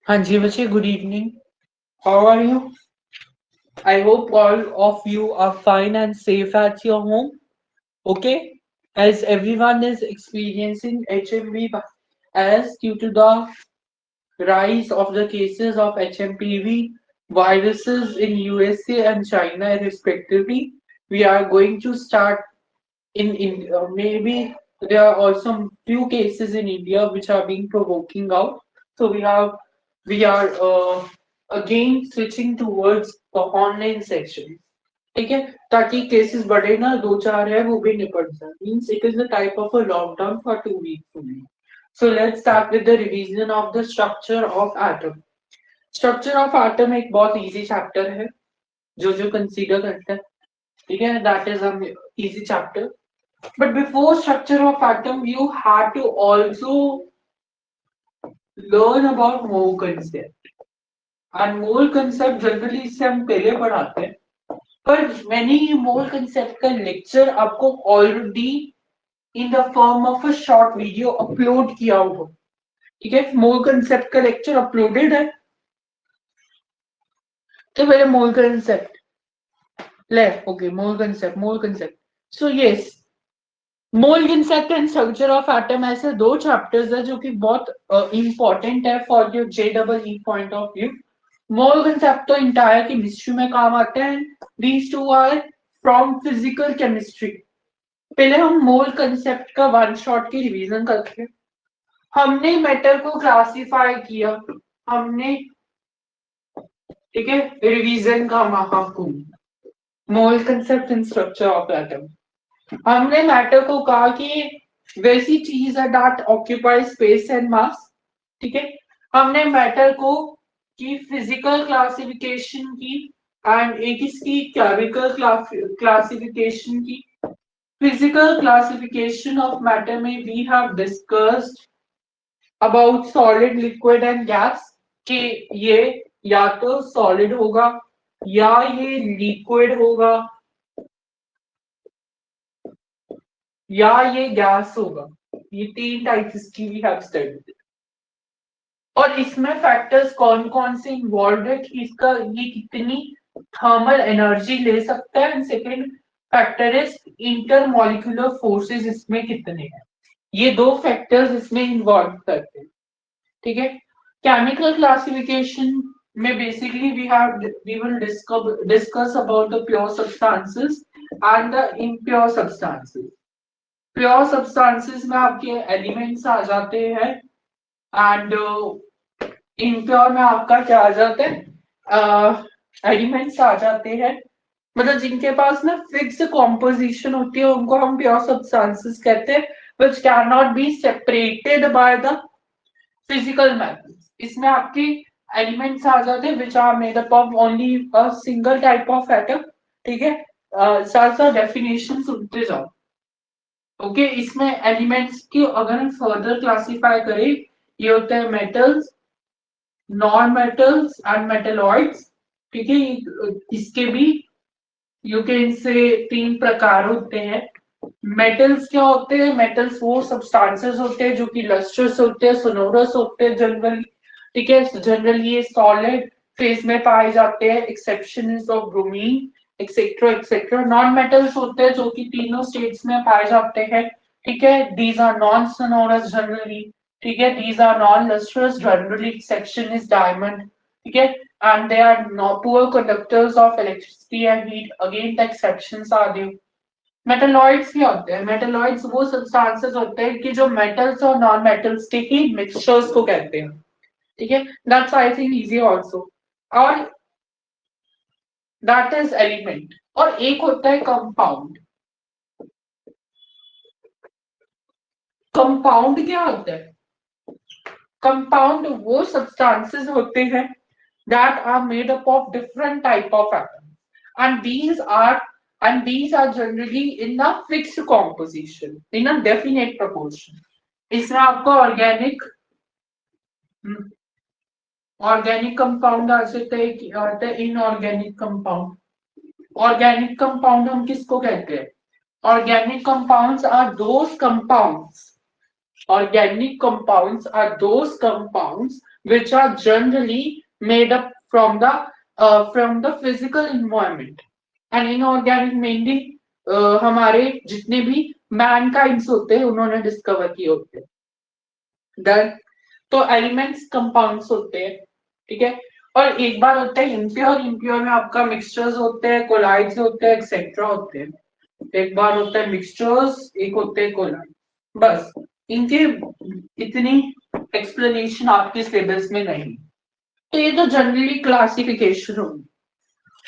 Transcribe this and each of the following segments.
Hanji Vache, good evening. How are you? I hope all of you are fine and safe at your home. Okay? As everyone is experiencing HMV as due to the rise of the cases of HMPV viruses in USA and China respectively, we are going to start in maybe there are also few cases in India which are being provoking out. So we are again switching towards the online section. ठीक है ताकि cases बढ़े ना दो चार है वो भी निपट जाए means it is a type of a lockdown for 2 weeks only. So let's start with the revision of the structure of atom. Structure of atom एक बहुत easy chapter है जो consider करता है ठीक है that is an easy chapter. But before structure of atom, you had to also learn about mole concept. And mole concept generally इससे हम पहले पढ़ाते हैं. पर मैंने ये mole concept का lecture आपको already in the form of a short video upload किया हुआ. ठीक है mole concept का lecture uploaded है. तो पहले mole concept ले okay mole concept. So yes. Mole concept and structure of atom ऐसे दो चैप्टर्स है जो कि बहुत इंपॉर्टेंट है for your JEE point of view. Mole concept तो इंटायर केमिस्ट्री में काम आते हैं. These two are from physical chemistry. पहले हम मोल कंसेप्ट का वन शॉट की रिवीजन करते हैं. हमने मैटर को क्लासिफाई किया. हमने ठीक है रिवीजन का महाकुंभ मोल concept and structure of atom. हमने मैटर को कहा कि वैसी चीज है that occupy space and mass. ठीक है हमने मैटर को की फिजिकल क्लासिफिकेशन की एंड एक इसकी केमिकल क्लासिफिकेशन की. फिजिकल क्लासिफिकेशन ऑफ मैटर में we have discussed about solid liquid and gas कि ये या तो सॉलिड होगा या ये लिक्विड होगा या ये गैस होगा. ये तीन टाइप्स की वी हैव स्टडीड. और इसमें फैक्टर्स कौन कौन से इन्वॉल्व है कि इसका ये कितनी थर्मल एनर्जी ले सकता है. And second factor is intermolecular forces इसमें कितने हैं. ये दो फैक्टर्स इसमें इन्वॉल्व करते हैं. ठीक है केमिकल क्लासिफिकेशन में basically we will discuss about the pure substances and the impure substances. Pure substances में आपके एलिमेंट्स आ जाते हैं एंड इम्प्योर में आपका क्या आ जाता है एलिमेंट्स आ जाते हैं. मतलब जिनके पास ना फिक्स कॉम्पोजिशन होती है उनको हम प्योर सब्सटेंसेस कहते हैं which can not be separated by the physical methods. इसमें आपके एलिमेंट्स आ जाते हैं which are made up of only a single type of atom. ठीक है साथ साथ डेफिनेशन सुनते जाओ. ओके इसमें एलिमेंट्स की अगर हम फर्दर क्लासिफाई करें ये होते हैं metals non metals and metalloids. ठीक है इसके भी यू कैन से तीन प्रकार होते हैं. मेटल्स क्या होते हैं. मेटल्स वो सब्सटेंसेस होते हैं जो कि लस्ट्रस होते हैं सोनोरस होते हैं जनरली. ठीक है जनरली ये सॉलिड फेज में पाए जाते हैं. Exception is of bromine etcetera etcetera. Non metals होते हैं जो कि तीनों स्टेट्स में पाए जाते हैं. ठीक है these are non sonorous generally. ठीक है these are non lustrous generally. Exception is diamond. ठीक है and they are not poor conductors of electricity and heat. Again the exceptions are there. Metalloids क्या होते हैं. मेटलॉइड्स वो सब्सटेंसेस होते हैं कि जो मेटल्स और नॉन मेटल्स के ही मिक्सचर्स को कहते हैं. ठीक है that's I think easy also. और दैट इज एलिमेंट. और एक होता है कंपाउंड. कंपाउंड क्या होता है. कंपाउंड वो सब्सटेंसेस होते हैं that are made up of different type of atoms and these are generally in a fixed composition in a definite proportion. इसमें आपको ऑर्गेनिक कंपाउंड आ जाते हैं इनऑर्गेनिक कंपाउंड. ऑर्गेनिक कंपाउंड हम किसको कहते हैं. Organic compounds are those compounds. Organic compounds are those compounds which are generally made up from the physical environment and inorganic mainly हमारे जितने भी मैनकाइंड्स होते हैं उन्होंने डिस्कवर किए होते हैं। देन तो एलिमेंट्स कंपाउंड्स होते हैं, ठीक है। और एक बार होता है इम्प्योर, इम्प्योर में आपका मिक्सचर्स होते हैं, कोलाइड्स होते हैं, एक्सेट्रा होते हैं। एक बार होता है मिक्सचर्स, एक होते हैं कोलाइड। बस इनके इतनी एक्सप्लेनेशन आपके सिलेबस में नहीं, तो ये तो जनरली क्लासिफिकेशन होगी।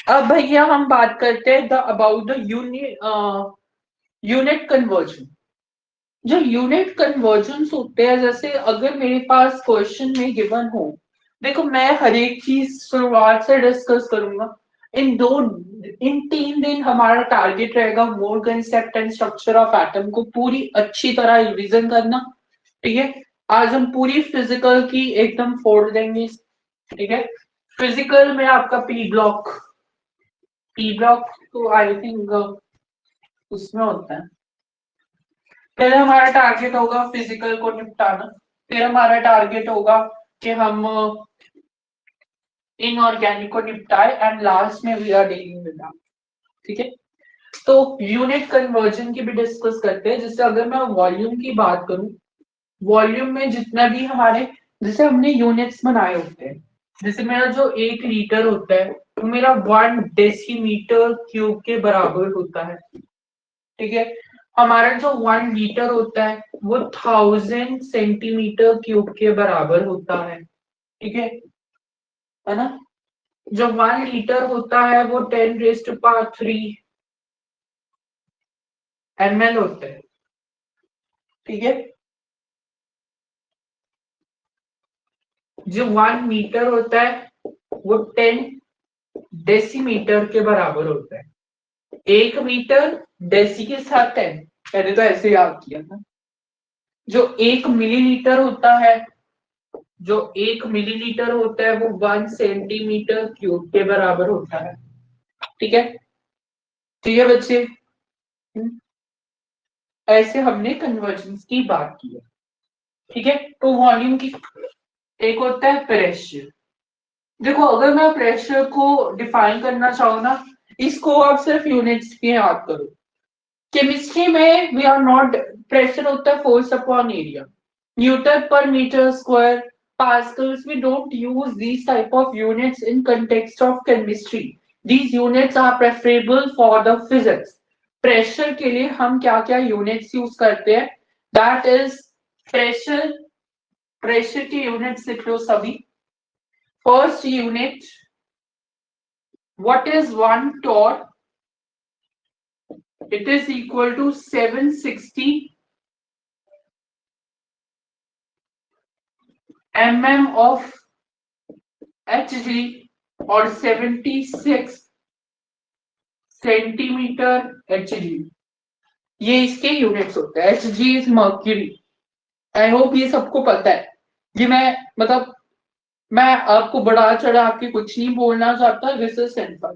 अब भैया हम बात करते हैं the about the unit conversion. जो यूनिट कन्वर्जन होते हैं, जैसे अगर मेरे पास क्वेश्चन में गिवन हो, देखो मैं हर एक चीज शुरुआत से डिस्कस करूंगा। इन 3 दिन हमारा टारगेट रहेगा मोर concept and structure of atom को पूरी अच्छी तरह रिवीजन करना, ठीक है। आज हम पूरी फिजिकल की एकदम फोड़ देंगे, ठीक है। फिजिकल में आपका पी ब्लॉक तो आई थिंक उसमें होता है। पहले हमारा टारगेट होगा फिजिकल को निपटाना, फिर हमारा टारगेट होगा कि हम इनऑर्गेनिक को निपटाए एंड लास्ट में we are dealing with that, ठीक है। तो यूनिट कन्वर्जन की भी डिस्कस करते हैं। जैसे अगर मैं वॉल्यूम की बात करूं, वॉल्यूम में जितना भी हमारे जैसे हमने यूनिट्स बनाए होते हैं, जैसे मेरा जो 1 लीटर होता है वो मेरा 1 डेसीमीटर क्यूब के बराबर होता है, ठीक है। हमारा जो 1 लीटर होता है वो 1000 सेंटीमीटर क्यूब के बराबर होता है, ठीक है ना। जो 1 लीटर होता है वो 10⁻³ ml होता है, ठीक है। जो 1 मीटर होता है वो 10 डेसीमीटर के बराबर होता है। 1 मीटर डेसी के साथ 10, मैंने तो ऐसे याद किया था। जो 1 मिलीलीटर होता है, जो 1 मिलीलीटर होता है वो 1 सेंटीमीटर क्यूब के बराबर होता है, ठीक है। ठीक है बच्चे, ऐसे हमने कन्वर्जेंस की बात की है, ठीक है। तो वॉल्यूम की एक होता है प्रेशर। देखो अगर मैं प्रेशर को डिफाइन करना चाहूँ ना, इसको आप सिर्फ यूनिट्स में याद करो। केमिस्ट्री में वी आर नॉट, प्रेशर होता है force upon area, newton per metre square, pascals. We don't use these type of units in context of chemistry. These units are preferable for the physics. Pressure के लिए हम क्या क्या units use करते हैं, that is pressure. Pressure की units लिख लो सभी। First unit, what is 1 torr? It is equal to 760 mm of Hg और 76 सेंटीमीटर Hg। ये इसके यूनिट्स होते हैं। Hg is mercury. I hope ये सबको पता है। ये मैं आपको बढ़ा चढ़ा के कुछ नहीं बोलना चाहता, दिस इज सिंपल।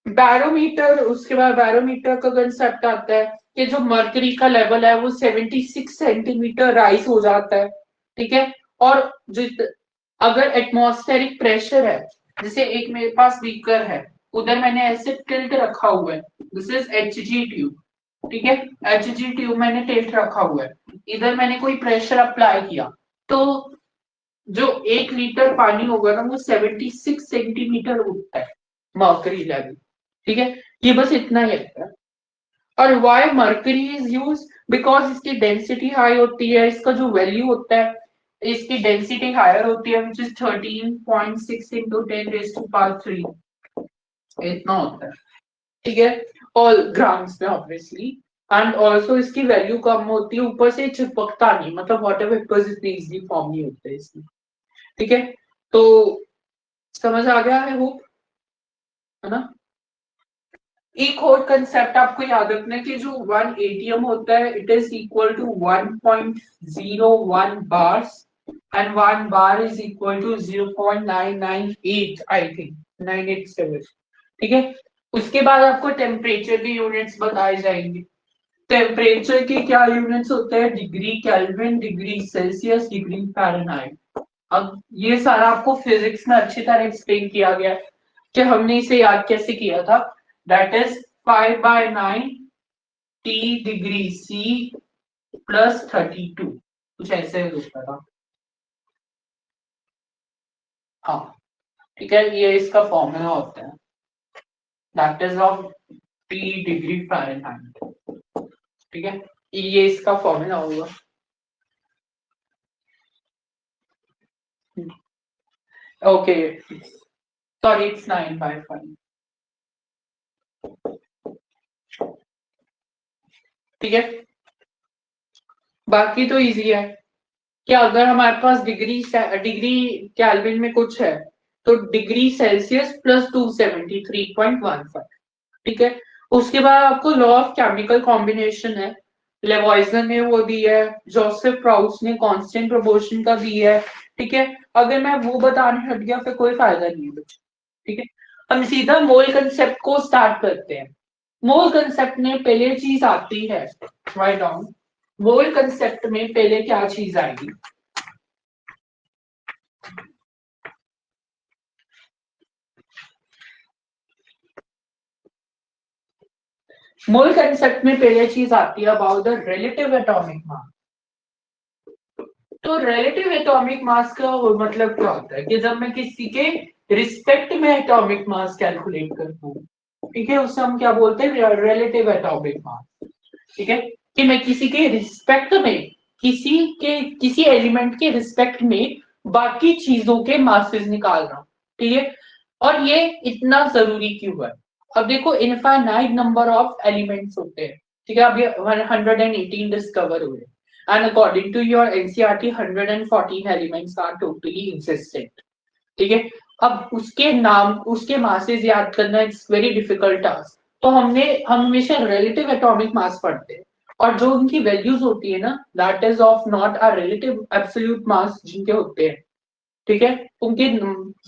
बैरोमीटर, उसके बाद बैरोमीटर का कंसेप्ट आता है कि जो मर्करी का लेवल है वो 76 सेंटीमीटर राइज हो जाता है, ठीक है। और अगर एटमॉस्फेरिक प्रेशर है, जैसे एक मेरे पास बीकर है, उधर मैंने ऐसे टिल्ट रखा हुआ है, दिस इज Hg ट्यूब, ठीक है। Hg ट्यूब मैंने टिल्ट रखा हुआ है, इधर मैंने कोई प्रेशर अप्लाई किया, तो जो 1 लीटर पानी होगा ना वो 76 सेंटीमीटर उठता है मर्करी लेवल, ठीक है। ये बस इतना ही है। और why mercury is use, because इसकी डेंसिटी हाई होती है, इसका जो वैल्यू होता है, इसकी डेंसिटी हायर होती है, विच इज 13.6 इंटू 10⁻³ इतना होता है, ठीक है। ऑल ग्राम्स में ऑब्वियसली। एंड ऑल्सो इसकी वैल्यू कम होती है, ऊपर से चिपकता नहीं, मतलब वाटर वेपर्स इतने इजीली फॉर्म नहीं होते हैं इसमें, ठीक है। तो समझ आ गया है होप, है ना। एक और कंसेप्ट आपको याद रखना है कि जो 1 ATM होता है, it is equal to 1.01 bars and 1 bar is equal to 0.998 I think 987, ठीक है। उसके बाद आपको टेम्परेचर की यूनिट्स बताए जाएंगे। टेम्परेचर के क्या यूनिट्स होते हैं? Degree kelvin, degree Celsius, degree Fahrenheit. अब ये सारा आपको फिजिक्स में अच्छी तरह एक्सप्लेन किया गया है कि हमने इसे याद कैसे किया था। That is 5/9 T degree C plus 32, कुछ ऐसे होता था। हाँ ठीक है, ये इसका फॉर्मूला होता है, that is of T degree Fahrenheit. ठीक है, ये इसका फॉर्मूला होगा। Okay sorry, it's 9/5। ठीक है, बाकी तो इजी है कि अगर हमारे पास डिग्री केल्विन में कुछ है तो डिग्री सेल्सियस प्लस 273.15। ठीक है, उसके बाद आपको लॉ ऑफ केमिकल कॉम्बिनेशन है, लेवॉइजन ने वो दी है, जोसेफ प्राउस ने कांस्टेंट प्रोपोर्शन का दी है। ठीक है, अगर मैं वो बताने हट गया फिर कोई फायदा नहीं है बच्चों। ठीक है, हम सीधा मोल कंसेप्ट को स्टार्ट करते हैं। मोल कंसेप्ट में पहले चीज आती है, राइट डाउन, मोल कंसेप्ट में पहले क्या चीज आएगी? मोल कंसेप्ट में पहले चीज आती है about the relative atomic mass. तो रिलेटिव एटॉमिक मास का मतलब क्या होता है कि जब मैं किसी के रिस्पेक्ट में एटॉमिक मास कैलकुलेट करता हूँ, ठीक है, उसे हम क्या बोलते हैं? Relative atomic mass. ठीक है, कि मैं किसी के रिस्पेक्ट में, किसी एलिमेंट के रिस्पेक्ट में बाकी चीजों के मासेस निकाल रहा हूं। ठीक है, और ये इतना जरूरी क्यों है? अब देखो, इनफाइनाइट नंबर ऑफ एलिमेंट्स होते हैं। ठीक है, अब ये 118 डिस्कवर हुए and according to your NCERT 114 elements are totally existent. ठीक है, अब उसके नाम, उसके मासेस याद करना इट्स वेरी डिफिकल्ट टास्क। तो हम हमेशा रिलेटिव एटॉमिक मास पढ़ते हैं, और जो उनकी वैल्यूज होती है ना, that is of not a relative absolute मास जिनके होते हैं। ठीक है, उनके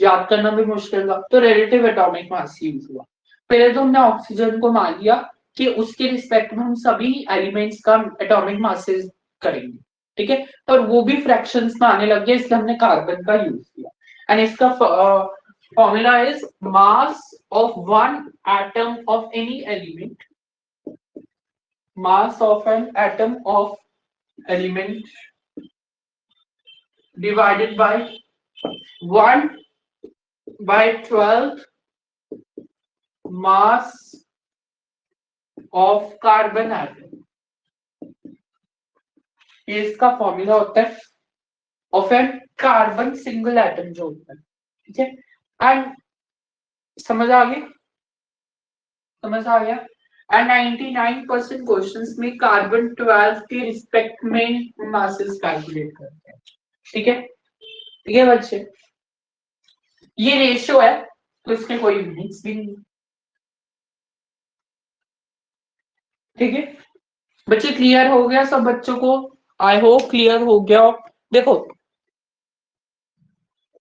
याद करना भी मुश्किल था, तो रिलेटिव एटॉमिक मास यूज हुआ। पहले तो हमने ऑक्सीजन को मान लिया कि उसके रिस्पेक्ट में हम सभी एलिमेंट्स का एटॉमिक मासेस करेंगे। ठीक है, पर वो भी फ्रैक्शंस में आने लग गया, इसलिए हमने कार्बन का यूज किया। एंड इसका formula is mass of one atom of any element, mass of an atom of element divided by 1/12 mass of carbon atom। ये इसका फॉर्मूला होता है of N carbon single atom जो होता है। ठीक है, एंड समझ आ गई? समझ आ गया? एंड 99% क्वेश्चंस में कार्बन 12 के रिस्पेक्ट में मासेस कैलकुलेट करते हैं। ठीक है, ठीक है बच्चे, ये रेशियो है तो इसके कोई यूनिट्स भी नहीं। ठीक है बच्चे, क्लियर हो गया सब बच्चों को? आई होप क्लियर हो गया। देखो,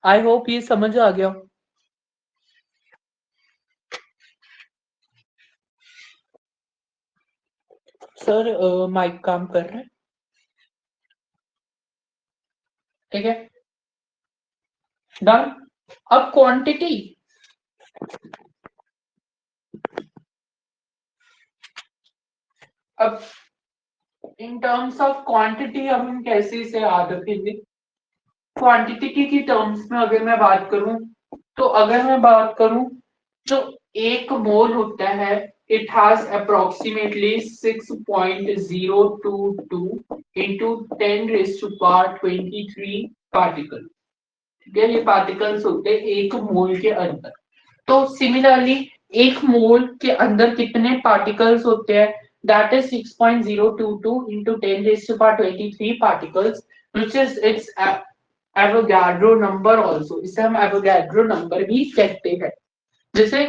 आई होप ये समझ आ गया। सर माइक काम कर रहा है। ठीक है, डन। अब क्वांटिटी, अब इन टर्म्स ऑफ क्वांटिटी अब हम कैसे इसे याद रखेंगे? क्वांटिटी की टर्म्स में अगर मैं बात करूं, तो अगर मैं बात करूं, जो एक मोल होता है, it has approximately 6.022 into 10⁻23 particle. ठीक है, ये पार्टिकल्स होते हैं एक मोल के अंदर। तो सिमिलरली एक मोल के अंदर कितने पार्टिकल्स होते हैं? That is 6.022 into 10⁻23 particles, which is its Avogadro number also. इसे हम एवोगाड्रो नंबर भी कहते हैं। जैसे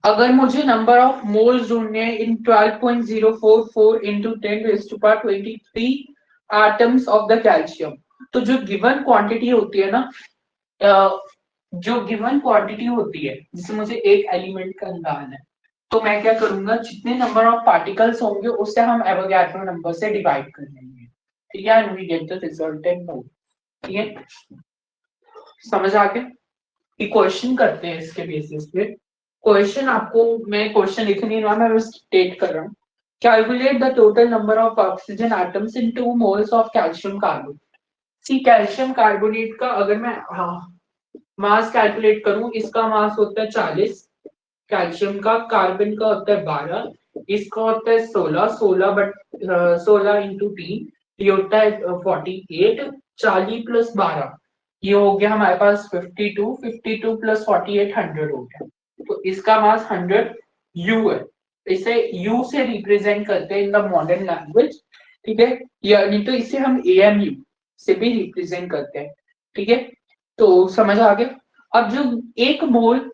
अगर मुझे नंबर ऑफ मोल्स ढूंढने हैं इन 12.044 into 10⁻23 atoms of the calcium, तो जो गिवन क्वांटिटी होती है ना, जो गिवन क्वांटिटी होती है, जिसे मुझे एक एलिमेंट का निकालना है, तो मैं क्या करूंगा, जितने नंबर ऑफ पार्टिकल्स होंगे उससे हम एवोगैड्रो नंबर से डिवाइड कर देंगे, ठीक है, and we get the resultant mole. ठीक है, समझ आ गया? कि क्वेश्चन करते हैं इसके बेसिस पे। क्वेश्चन आपको, मैं क्वेश्चन लिख नहीं रहा, मैं बस स्टेट कर रहा हूँ। Calculate the total number of oxygen atoms in 2 moles of calcium carbonate. See calcium carbonate का अगर मैं मास कैलकुलेट करूं, इसका मास होता है 40, कैल्शियम का, कार्बन का होता है 12, इसका होता है 16, 16 बट 16 इंटू 3, ये होता है 48, 40 प्लस 12, ये हो गया हमारे पास 52, 52 प्लस 48 100 हो गया। तो इसका मास 100 यू है। इसे यू से रिप्रेजेंट करते हैं इन द मॉडर्न लैंग्वेज, ठीक है, यानी तो इसे हम एएमयू से भी रिप्रेजेंट करते हैं, ठीक है। तो समझ आ गया? अब जो एक मोल,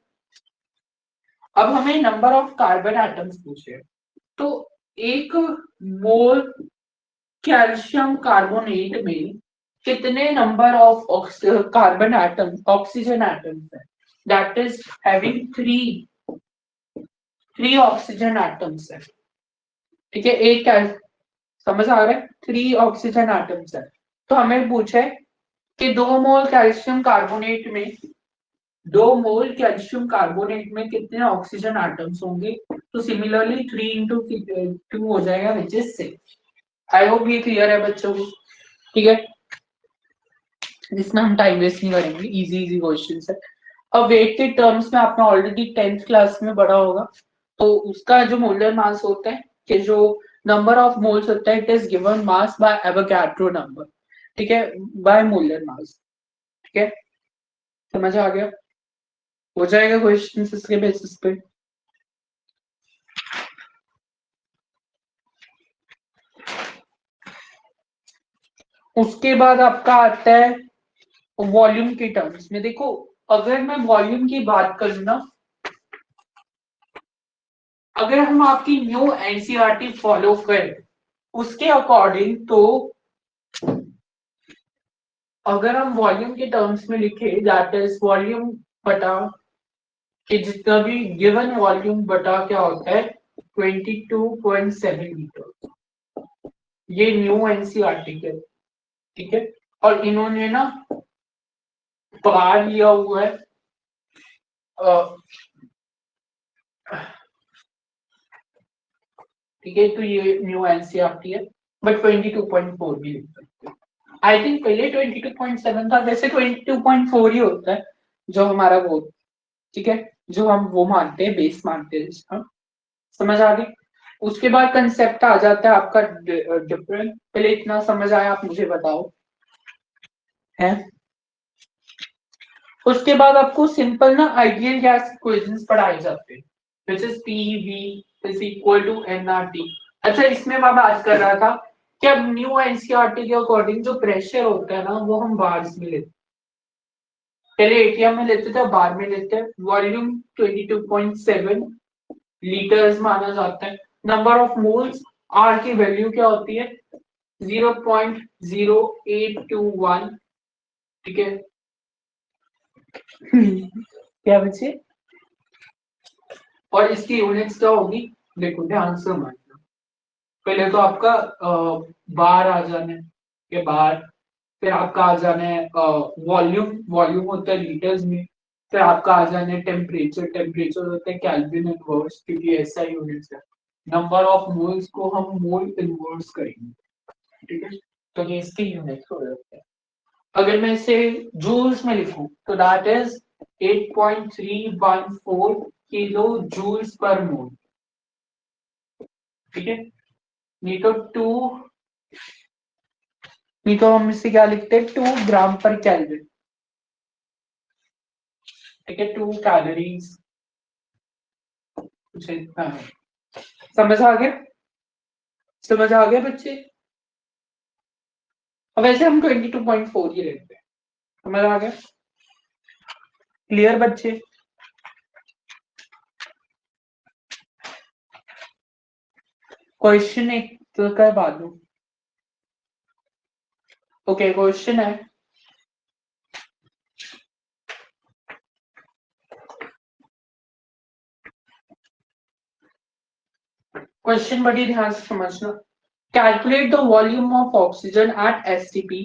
अब हमें नंबर ऑफ कार्बन एटम्स पूछे, तो एक मोल कैल्शियम कार्बोनेट में कितने number of carbon atoms, oxygen atoms है, that is having three oxygen atoms है, ठीक है। समझ आ रहा है, 3 ऑक्सीजन एटम्स है। तो हमें पूछे कि 2 मोल कैल्शियम कार्बोनेट में, 2 मोल कैल्शियम कार्बोनेट में कितने ऑक्सीजन एटम्स होंगे। तो सिमिलरली 3 इंटू 2 हो जाएगा, विच इज 6। आई होप ये क्लियर है बच्चों को, ठीक है। इसमें हम टाइम वेस्ट नहीं करेंगे, इजी इजी क्वेश्चन है। अब वेट के टर्म्स में आपने ऑलरेडी 10th क्लास में पढ़ा होगा, तो उसका जो मोलर मास होता है, कि जो नंबर ऑफ मोल्स होता है, it is given mass by Avogadro number, ठीक है, बाय मोलर मास, ठीक है। समझ आ गया? हो जाएगा क्वेश्चन इसके बेसिस पे। उसके बाद आपका आता है वॉल्यूम के टर्म्स में। देखो, अगर मैं वॉल्यूम की बात करूं ना, अगर हम आपकी न्यू एनसीईआरटी फॉलो करें उसके अकॉर्डिंग, तो अगर हम वॉल्यूम के टर्म्स में लिखे, दैट इज वॉल्यूम बटा कि जितना भी गिवन वॉल्यूम बटा क्या होता है 22.7 लीटर, ये न्यू एनसीईआरटी के, ठीक है। और इन्होंने ना बार लिया हुआ है, ठीक है, तो ये न्यू एनसीईआरटी है, बट 22.4 भी लिख सकते हैं। आई थिंक पहले 22.7 था, वैसे 22.4 ही होता है जो हमारा वो, ठीक है, जो हम वो मानते हैं, बेस मानते हैं जिसका। समझ आ गई? उसके बाद कंसेप्ट आ जाता है आपका डिफरेंट। पहले इतना समझ आया, आप मुझे बताओ, है? उसके बाद आपको सिंपल ना आइडियल गैस इक्वेशंस पढ़ाए जाते हैं, which is P V is equal to NRT. अच्छा, इसमें मैं बात कर रहा था कि अब न्यू एनसीईआरटी के अकॉर्डिंग जो प्रेशर होता है ना, वो हम बार्स में लेते हैं। पहले एटीएम में लेते थे, बार में लेते हैं। वॉल्यूम 22.7 लीटर्स माना जाता है। नंबर ऑफ मोल्स, आर की वैल्यू क्या होती है 0.0821, ठीक है। क्या बचे? और इसकी यूनिट्स क्या होगी, देखो ध्यान से समझना। पहले तो आपका बार आ जाना है, ये बार, फिर आपका आ जाना है वॉल्यूम, वॉल्यूम होता है लीटर्स में, फिर आपका आ जाना है टेम्परेचर, टेम्परेचर होता है केल्विन इनवर्स, क्योंकि ऐसा यूनिट्स है। नंबर ऑफ मोल्स को हम मोल इनवर्स करेंगे, ठीक है, तो ये इसके यूनिट्स हो जाते हैं। अगर मैं इसे जूल्स में लिखूं, तो that is 8.314 kilo joules per मोल, ठीक है। नहीं तो टू, नहीं तो हम इसे क्या लिखते हैं 2 ग्राम पर कैलोरी, ठीक है, 2 कैलोरीज, कुछ इतना है। समझ आ गया? समझ आ गया बच्चे? अब वैसे हम 22.4 ही लेते हैं। समझ आ गया? क्लियर बच्चे? क्वेश्चन एक तो करवा दो। ओके, क्वेश्चन है, क्वेश्चन बड़ी ध्यान से समझना। Calculate the volume of oxygen at STP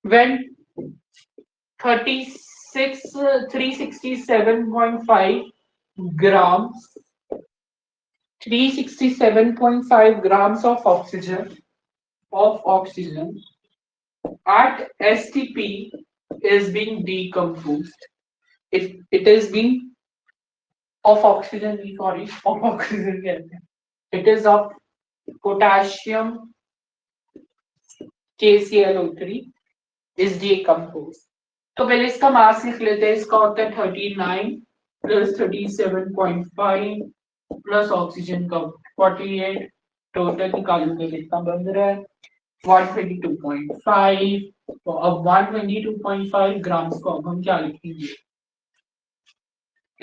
when 36 367.5 grams 367.5 grams of oxygen at STP is being decomposed. It is being of oxygen, sorry, of oxygen. It is of potassium KClO3 is decomposed. तो पहले इसका मास लिख लेते हैं। इसका होता है 39 plus 37.5 plus oxygen का 48, टोटल निकालूंगे कितना बन रहा है 122.5। तो अब 122.5 ग्राम्स को अब हम क्या लिखेंगे,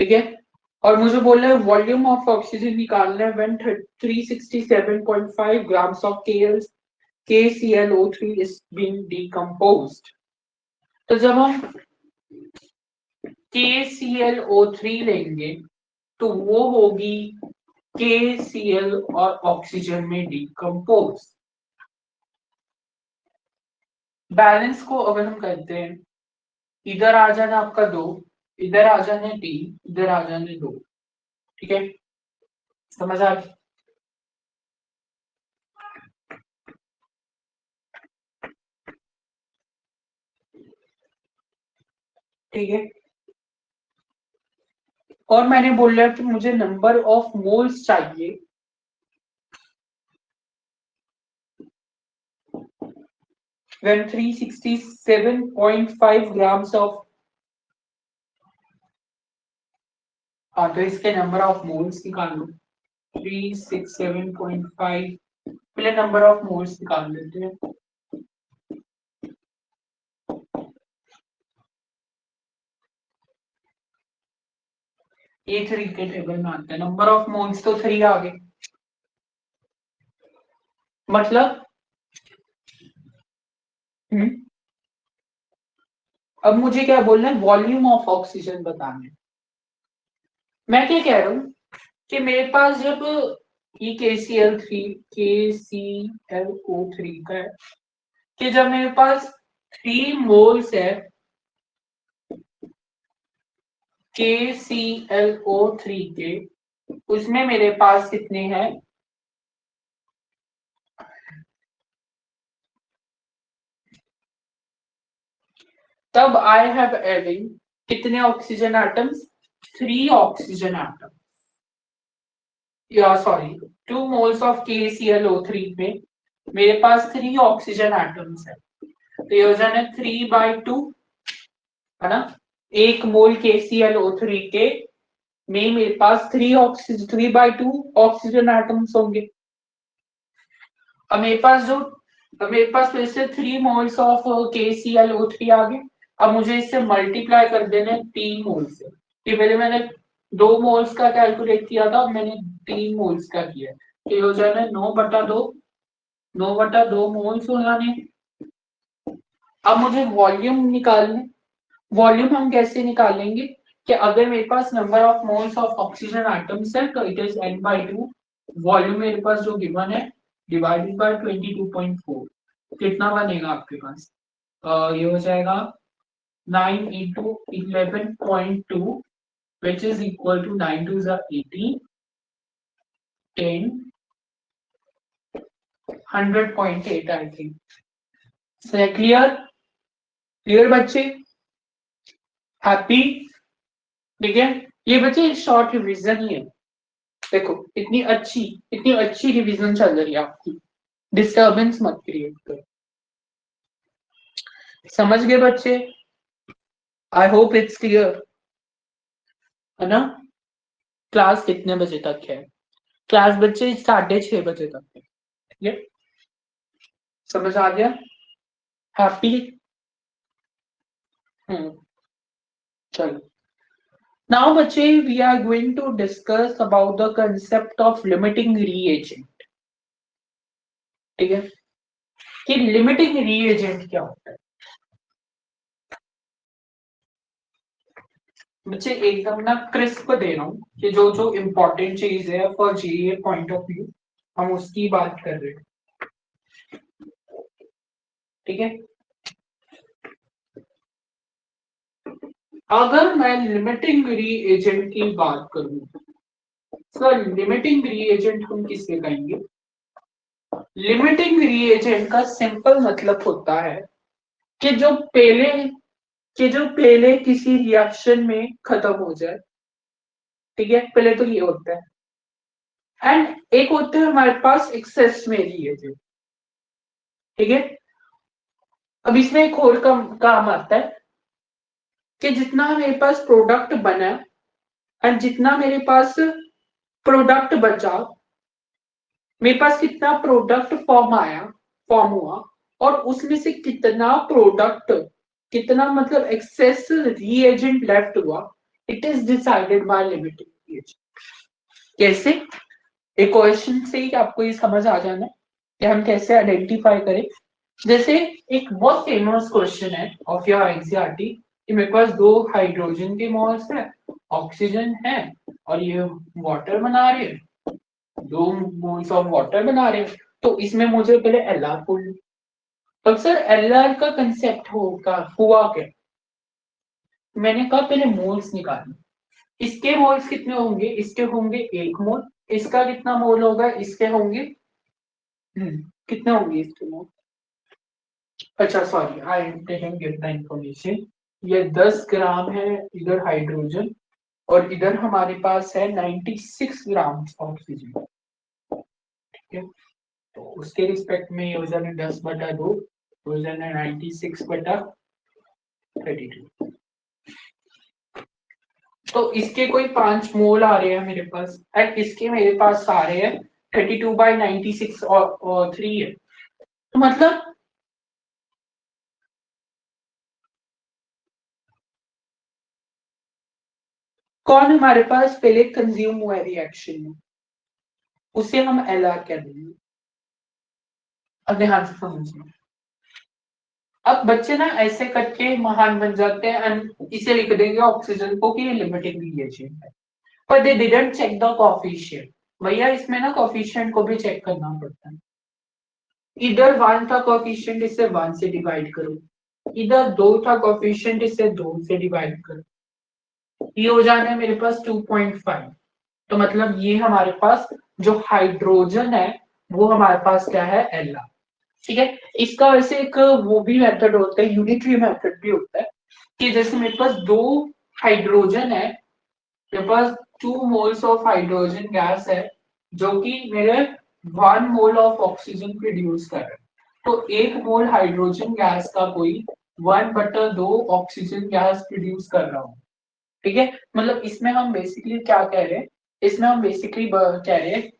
ठीक है। और मुझे बोल रहे हैं वॉल्यूम ऑफ ऑक्सीजन निकालना है when 367.5 grams of KClO3 is being decomposed। तो जब हम KClO3 लेंगे तो वो होगी KCl और ऑक्सीजन में डिकम्पोज। बैलेंस को अगर हम करते हैं, इधर आ जाना आपका 2, इधर आ जाने 3, इधर आ जाने 2, ठीक है, समझ आ गई। ठीक है, और मैंने बोला कि मुझे नंबर ऑफ मोल्स चाहिए when 367.5 grams of, हाँ तो इसके नंबर ऑफ मोल्स निकाल लो 367.5, पहले नंबर ऑफ मोल्स निकाल लेते हैं। A3 के टेबल में आता है, नंबर ऑफ मोल्स तो 3 आ गए, मतलब अब मुझे क्या बोलना है, वॉल्यूम ऑफ ऑक्सीजन बताना है। मैं क्या कह रहा हूं कि मेरे पास जब ये KCl3 का है, कि जब मेरे पास 3 मोल्स है KClO3 के, उसमें मेरे पास कितने हैं, तब आई हैव एडिंग कितने ऑक्सीजन एटम्स, 3 ऑक्सीजन एटम, या सॉरी 2 मोल्स ऑफ KClO3 में मेरे पास 3 ऑक्सीजन एटम्स है। तो ये हो जाना 3/2, है ना। 1 मोल KClO3 के में मेरे पास 3/2 ऑक्सीजन एटम्स होंगे। अब मेरे पास फिर से 3 मोल्स ऑफ KClO3 आ गए। अब मुझे इससे मल्टीप्लाई कर देना है 3 मोल से, कि पहले मैंने 2 मोल्स का कैलकुलेट किया था, अब मैंने 3 मोल्स का किया। तो हो जाना 9/2 मोल्स हो जाने। अब मुझे वॉल्यूम निकालने, वॉल्यूम हम कैसे निकालेंगे कि अगर मेरे पास number of moles of oxygen atoms है तो इट इज n/2, वॉल्यूम मेरे पास जो गिवन है डिवाइडेड बाय 22.4, कितना बनेगा आपके पास, ये हो जाएगा 9 into 11.2 which is equal to 9 to the 18, 10, 100.8 I think। Clear बच्चे, हैप्पी, ठीक है। ये बच्चे शॉर्ट रिवीजन ही है, देखो इतनी अच्छी रिवीजन चल रही है आपकी, डिस्टर्बेंस मत क्रिएट करो, समझ गए बच्चे। आई होप इट्स क्लियर, है ना। क्लास कितने बजे तक है, क्लास बच्चे 6:30 बजे तक है, ठीक है, समझ आ गया, हैप्पी। चलो, नाउ बच्चे we are going to discuss about the concept of limiting reagent, ठीक है, कि लिमिटिंग रीएजेंट क्या होता है। बच्चे एकदम ना क्रिस्प दे रहा हूँ कि जो जो इम्पोर्टेंट चीज है for GA point of view हम उसकी बात कर रहे हैं, ठीक है। अगर मैं लिमिटिंग रीएजेंट की बात करूं, सर लिमिटिंग रीएजेंट हम किससे कहेंगे? लिमिटिंग रीएजेंट का सिंपल मतलब होता है कि जो पहले किसी रिएक्शन में खत्म हो जाए, ठीक है, पहले तो ये होता है। एंड एक होता है हमारे पास एक्सेस में रिएजेंट, ठीक है। अब इसमें एक और काम आता है कि जितना मेरे पास प्रोडक्ट बना एंड जितना मेरे पास प्रोडक्ट बचा, मेरे पास कितना प्रोडक्ट फॉर्म हुआ, और उसमें से कितना प्रोडक्ट, कितना मतलब एक्सेस रीएजेंट लेफ्ट हुआ, it is decided by limiting reagent. कैसे? एक क्वेश्चन से ही आपको ये समझ आ जाना है कि हम कैसे आइडेंटिफाई करें। जैसे एक बहुत फेमस क्वेश्चन है ऑफ योर एनसीईआरटी कि मेरे पास 2 हाइड्रोजन के मॉल्स है, ऑक्सीजन है, और ये वाटर बना रहे हैं, 2 मोल्स ऑफ वाटर बना रहे हैं, तो इसमें मुझे पहले एलआर पुल। अब सर एलआर का कंसेप्ट हुआ क्या? मैंने कहा पहले मोल्स निकालना, इसके मोल्स कितने होंगे, इसके होंगे 1 मोल, इसका कितना मोल होगा, इसके होंगे कितने होंगे इसके मोल। अच्छा sorry, I didn't get the information. ये 10 ग्राम है इधर हाइड्रोजन, और इधर हमारे पास है 96 ग्राम ऑक्सीजन, ठीक है। तो उसके रिस्पेक्ट में ये हो जाए 10/2, हो जाए 96/32। तो इसके कोई 5 मोल आ रहे हैं मेरे पास, एंड इसके मेरे पास आ रहे हैं 32/96 और 3 है, तो मतलब कौन हमारे पास पहले कंज्यूम हुआ है रिएक्शन में, उसे हम एलआर कह देंगे। अब ध्यान से समझिए, अब बच्चे ना ऐसे करके महान बन जाते हैं एंड इसे लिख देंगे ऑक्सीजन को कि ये लिमिटिंग रिएजेंट है, पर they didn't check the coefficient. भैया इसमें ना कोफिशिएंट को भी चेक करना पड़ता है। इधर 1 था कोफिशिएंट, इसे 1 से डिवाइड करो, इधर 2 था कोफिशिएंट, इसे 2 से डिवाइड करो, ये हो जाना है मेरे पास 2.5। तो मतलब ये हमारे पास जो हाइड्रोजन है वो हमारे पास क्या है, एलआर, ठीक है। इसका वैसे एक वो भी मेथड होता है, यूनिटरी मेथड भी होता है, कि जैसे मेरे पास 2 हाइड्रोजन है, मेरे पास 2 मोल्स ऑफ हाइड्रोजन गैस है, जो कि मेरे 1 मोल ऑफ ऑक्सीजन प्रोड्यूस कर रहा है, तो 1 मोल हाइड्रोजन गैस का कोई 1/2 ऑक्सीजन गैस प्रोड्यूस कर रहा हूँ, ठीक है। मतलब इसमें हम बेसिकली क्या कह रहे हैं, इसमें हम बेसिकली कह रहे हैं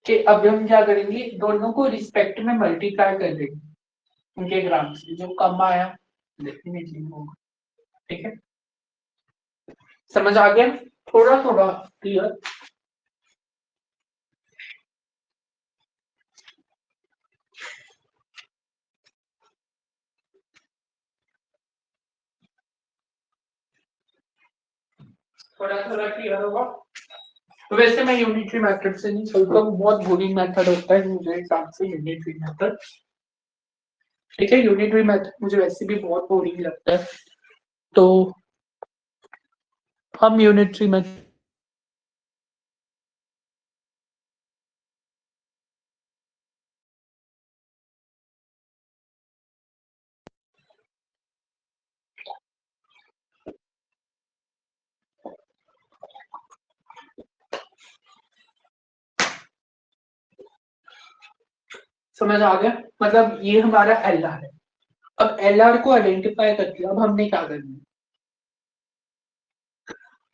कि अब हम क्या करेंगे, दोनों को रिस्पेक्ट में मल्टीप्लाई कर देंगे उनके ग्राम से, जो कम आया डेफिनेटली होगा, ठीक है। समझ आ गया? थोड़ा थोड़ा क्लियर। थोड़ा थोड़ा क्लियर होगा। तो वैसे मैं यूनिटरी मेथड से नहीं चलता हूँ, बहुत बोरिंग मेथड होता है मुझे हिसाब से यूनिटरी मेथड, ठीक है। यूनिटरी मेथड मुझे वैसे भी बहुत बोरिंग लगता है, तो हम यूनिटरी मेथड समझ आ गया। मतलब ये हमारा एलआर है। अब एलआर को आइडेंटिफाई करके अब हमने क्या करना है,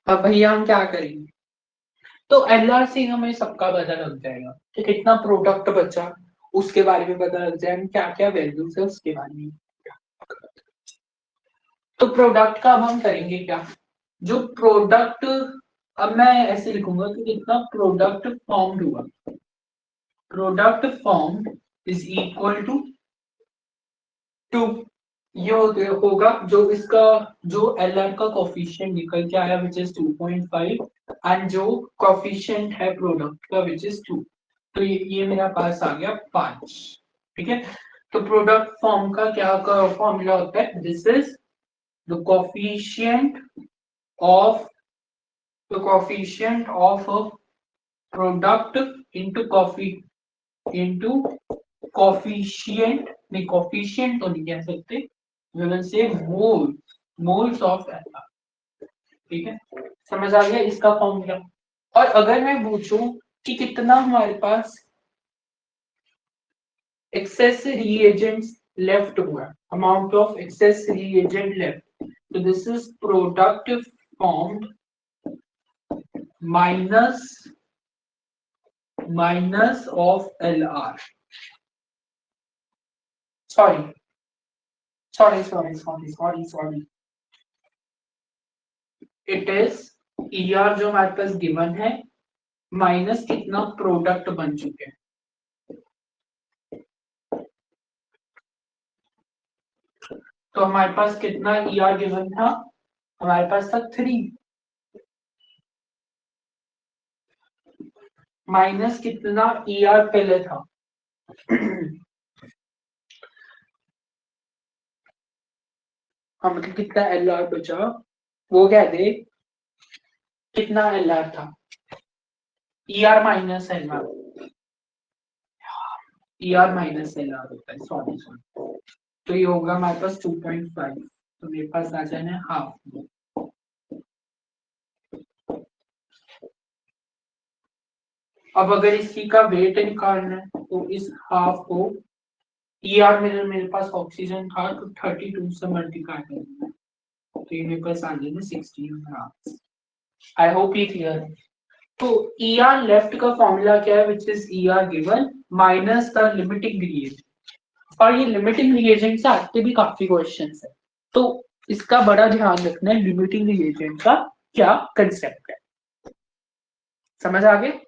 अब भैया हम क्या करेंगे, तो एलआर से हमें सबका पता लग जाएगा कि कितना प्रोडक्ट बचा, उसके बारे में पता लग जाएगा, क्या क्या वैल्यूज है उसके बारे में। तो प्रोडक्ट का अब हम करेंगे क्या, जो प्रोडक्ट, अब मैं ऐसे लिखूंगा कि कितना प्रोडक्ट फॉर्म्ड हुआ, product formed is equal to 2, ये होगा जो इसका जो एल आर का कोफिशिएंट निकल के आया विच इज 2.5 एंड जो कोफिशिएंट है प्रोडक्ट का विच इज 2, तो ये मेरा पास आ गया 5। ठीक है, तो प्रोडक्ट फॉर्म का क्या फॉर्मूला होता है, this is the coefficient of the coefficient of a product into coffee into coefficient, नहीं कोफिशिएंट तो नहीं कह सकते, we will say moles of alpha. ठीक है, समझ आ गया इसका फॉर्मूला। और अगर मैं पूछूं कि कितना हमारे पास एक्सेस रिएजेंट्स लेफ्ट हुआ, amount of excess reagent left, तो this is product formed minus minus of L R, sorry sorry, it is E R जो हमारे पास गिवन है माइनस कितना प्रोडक्ट बन चुके हैं। तो हमारे पास कितना ई आर गिवन था, हमारे पास था 3 माइनस कितना ई आर पहले था हाँ मतलब कितना एल आर बचा, वो कह दे कितना एल आर था, E R minus L R, E R minus L R होता है, सॉरी। तो ये होगा हमारे पास 2.5, तो मेरे पास आ जाना है हाफ। अब अगर इसी का वेट निकालना है तो इस हाफ को ई आर मेरे पास ऑक्सीजन था तो 32 से मल्टीप्लाई करना है, तो ये मेरे पास आ जाएगा 16 आई होप ये क्लियर है। तो ई आर लेफ्ट का फॉर्मूला क्या है, which is E are given minus the limiting reagent, और ये लिमिटिंग रिएजेंट से आते भी काफी क्वेश्चंस है, तो इसका बड़ा ध्यान रखना है लिमिटिंग रिएजेंट का क्या कंसेप्ट है। समझ आ गया,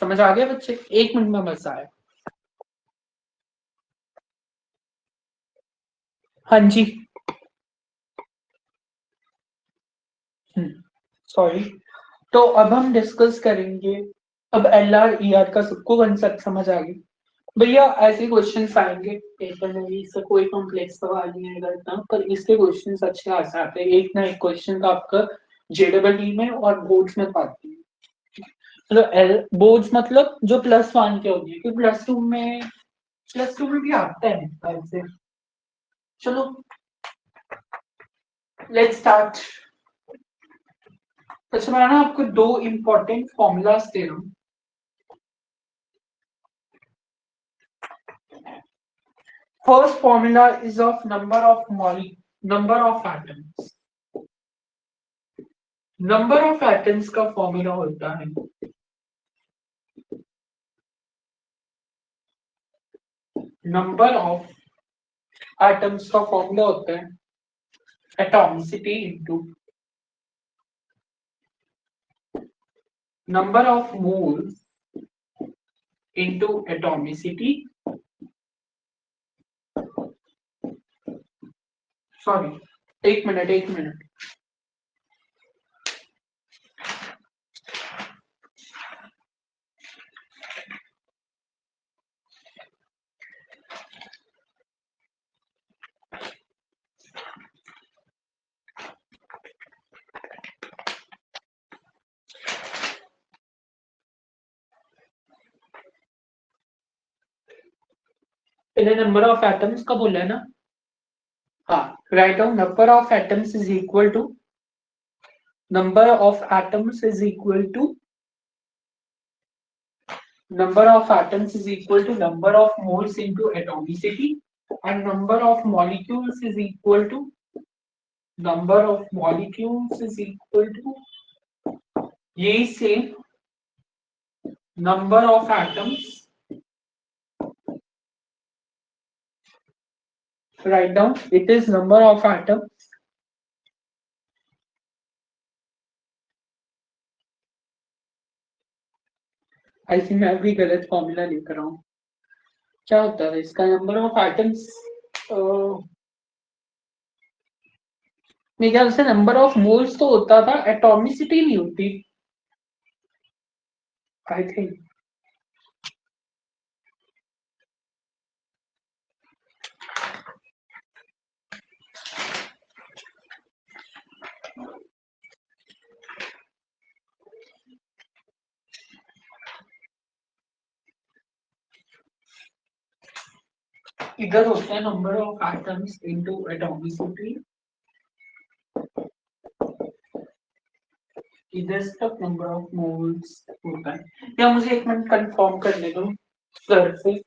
समझ आ गया बच्चे, एक मिनट में बस आया। हाँ जी, सॉरी। तो अब हम डिस्कस करेंगे, अब एल आर ई आर का सबको कंसेप्ट समझ आ गया भैया। ऐसे क्वेश्चन आएंगे पेपर में भी, इसका कोई कॉम्प्लेक्स सवाल नहीं आएगा इतना, पर इसके क्वेश्चन अच्छे आ जाते हैं, एक ना एक क्वेश्चन का आपका जेडबल में और बोर्ड्स में पाती है। मतलब एल बोर्ड्स मतलब जो +1 के होंगे, क्योंकि प्लस टू में भी आता है ऐसे। चलो लेट्स स्टार्ट। अच्छा मैं ना आपको दो इंपॉर्टेंट फॉर्मूलाज दे रहा हूँ। First formula is of number of atoms. Number of atoms का फॉर्मूला होता है नंबर ऑफ एटम्स का फॉर्मूला होता है atomicity into number of moles into atomicity, sorry एक मिनट। पहले नंबर ऑफ एटम्स का बोला है ना, हाँ write down number of atoms is equal to number of atoms is equal to number of moles into atomicity, and number of molecules is equal to यही same number of atoms, write down it is number of atoms ऐसे मैं भी गलत formula लेकर आऊं, क्या होता है इसका नंबर ऑफ एटम्स मेरे ख्याल से नंबर ऑफ मोल्स तो होता था, एटॉमिसिटी नहीं होती आई थिंक। इधर होता है number of atoms into atomicity, इधर तक नंबर ऑफ मोल्स होता है। या मुझे एक मिनट कंफर्म करने दो सर से।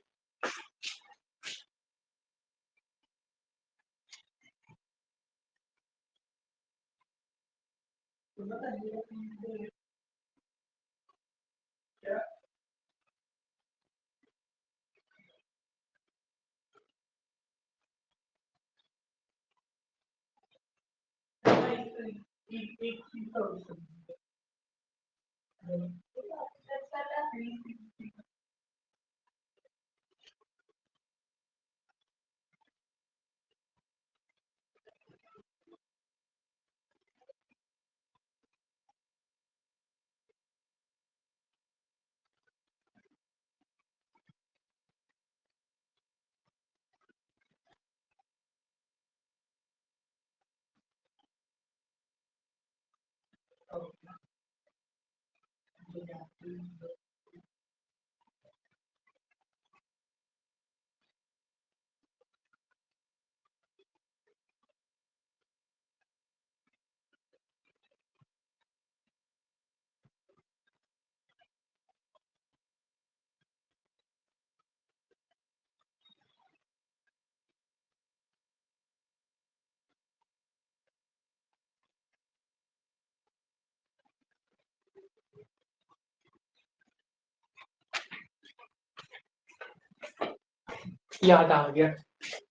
याद आ गया,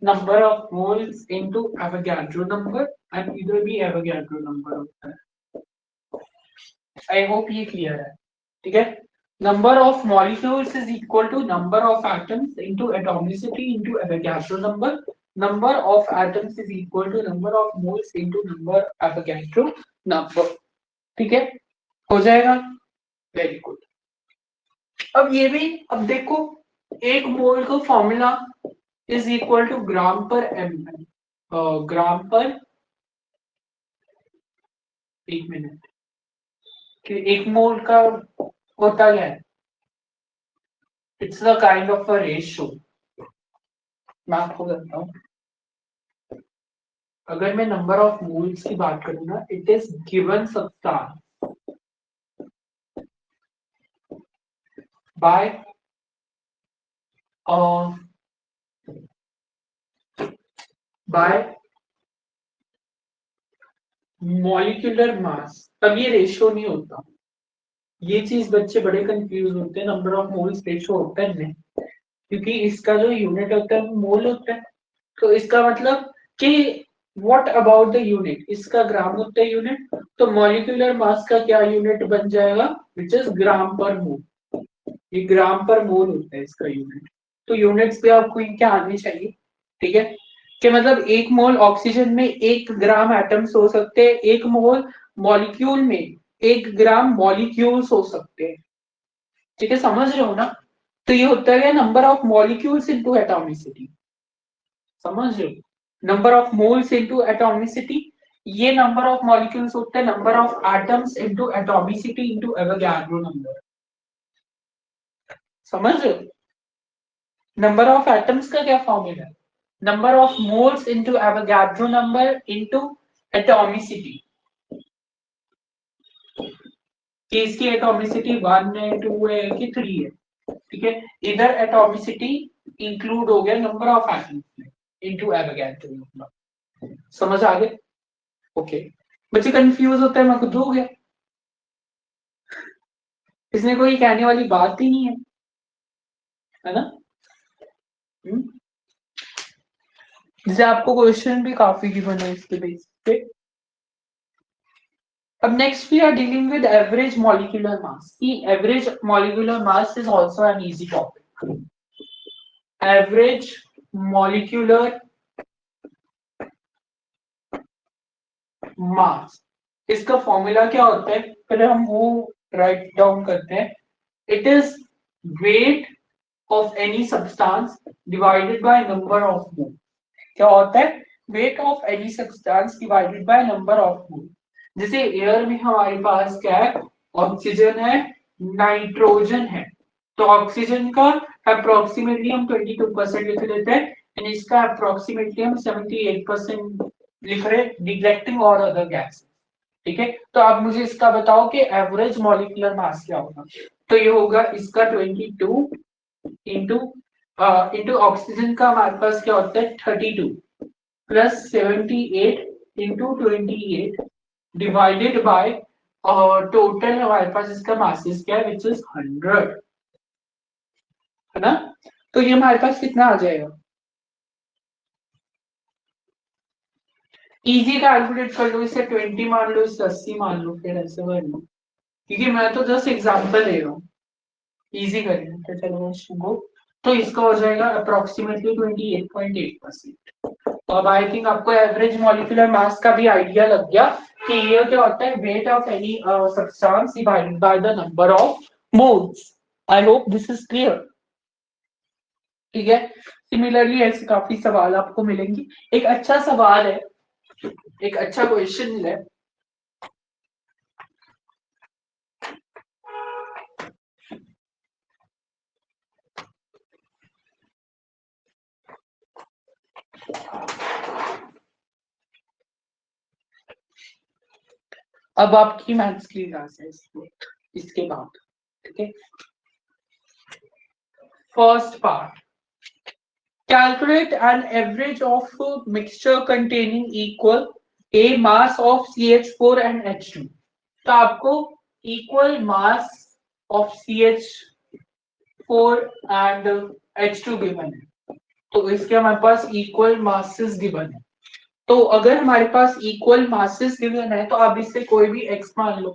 number of moles into Avogadro number, and इधर भी एवोगाड्रो नंबर होता है। आई होप ये क्लियर है, ठीक है। Number of molecules is equal to number of atoms into atomicity into Avogadro number, number of atoms is equal to number of moles into number Avogadro number, ठीक है, हो जाएगा। Very good. अब ये भी, अब देखो, एक मोल का formula is equal to gram per M, ग्राम पर, एक मिनट, कि एक मोल का होता क्या है, it's the kind of a ratio. मैं आपको बताता हूँ, अगर मैं नंबर ऑफ मोल्स की बात करूँ ना, it is given substance by bye molecular mass. तब ये रेशियो नहीं होता, ये चीज बच्चे बड़े कंफ्यूज होते हैं, नंबर ऑफ मोल्स रेशियो होता है नहीं, क्योंकि इसका जो यूनिट होता है वो मोल होता है। तो इसका मतलब कि व्हाट अबाउट द यूनिट, इसका ग्राम होता है यूनिट, तो मॉलिक्यूलर मास का क्या यूनिट बन जाएगा, विच इज ग्राम पर मोल। ये ग्राम पर मोल होता है इसका यूनिट। तो यूनिट्स पे आपको ये क्या आनी चाहिए, ठीक है, कि मतलब एक मोल ऑक्सीजन में 1 ग्राम एटम्स हो सकते हैं, एक मोल मॉलिक्यूल में 1 ग्राम मॉलिक्यूल्स हो सकते हैं, ठीक है, समझ रहे हो ना। तो ये होता है number of molecules into atomicity, समझ रहे हो, number of moles into atomicity. ये नंबर ऑफ मॉलिक्यूल्स होते हैं number of atoms into atomicity into Avogadro number, समझ रहे हो। नंबर ऑफ एटम्स का क्या फॉर्मूला है, number of moles into Avogadro number into atomicity, कि इसकी एटॉमिसिटी 1 है, 2 है कि 3 है, ठीक है। इधर एटॉमिसिटी इंक्लूड हो गया नंबर ऑफ एटम्स में इनटू एवोगाड्रो नंबर, समझ आ गए। ओके, बच्चे कंफ्यूज होते हैं, मैं खुद हो गया, इसमें कोई कहने वाली बात ही नहीं है ना। हम्म? जैसे आपको क्वेश्चन भी काफी गिवन है इसके बेस पे। अब next we are dealing with average molecular mass, की average molecular mass is also an easy topic. Average molecular mass. इसका फॉर्मूला क्या होता है, पहले हम वो राइट डाउन करते हैं। It is weight of any substance divided by number of मोल। क्या होता है, weight of any substance divided by number of मोल। जैसे एयर में हमारे पास क्या है, ऑक्सीजन है, नाइट्रोजन है। तो ऑक्सीजन का अप्रोक्सीमेटली हम 22% लिख लेते हैं, एंड इसका अप्रोक्सीमेटली हम 78% लिख रहे, निग्लेक्टिंग और अदर गैस। ठीक है, तो आप मुझे इसका बताओ कि एवरेज मॉलिक्यूलर मास क्या होगा। तो ये होगा इसका 22 इंटू इंटू ऑक्सीजन का हमारे पास क्या होता है 32 प्लस 78 इंटू 28 डिवाइडेड बाय और टोटल हमारे पास इसका मासेस क्या है विच इज 100, है ना। तो ये हमारे पास कितना आ जाएगा, इजी कैलकुलेट कर लो, इसे 20 मान लो, इसे 80 मान लो, फिर ऐसे कर लो, क्योंकि मैं तो जस्ट एग्जांपल दे रहा हूँ, इजी करेंगे। तो चलो शुरू, तो इसका हो जाएगा अप्रोक्सीमेटली 28.8%। तो अब आई थिंक आपको एवरेज मॉलिक्यूलर मास का भी आइडिया लग गया कि ये क्या होता है, weight of any substance divided by the number of moles. I hope this is clear. ठीक है, सिमिलरली ऐसे काफी सवाल आपको मिलेंगे। एक अच्छा सवाल है, एक अच्छा क्वेश्चन है। अब आपकी मैथ्स की क्लास है इसके बाद। ठीक है, first part, calculate an average of mixture containing equal a mass of CH4 and H2। तो आपको equal mass of CH4 and H2 given है, तो इसके हमारे पास equal masses given है। तो अगर हमारे पास equal masses given है तो आप इससे कोई भी x मान लो,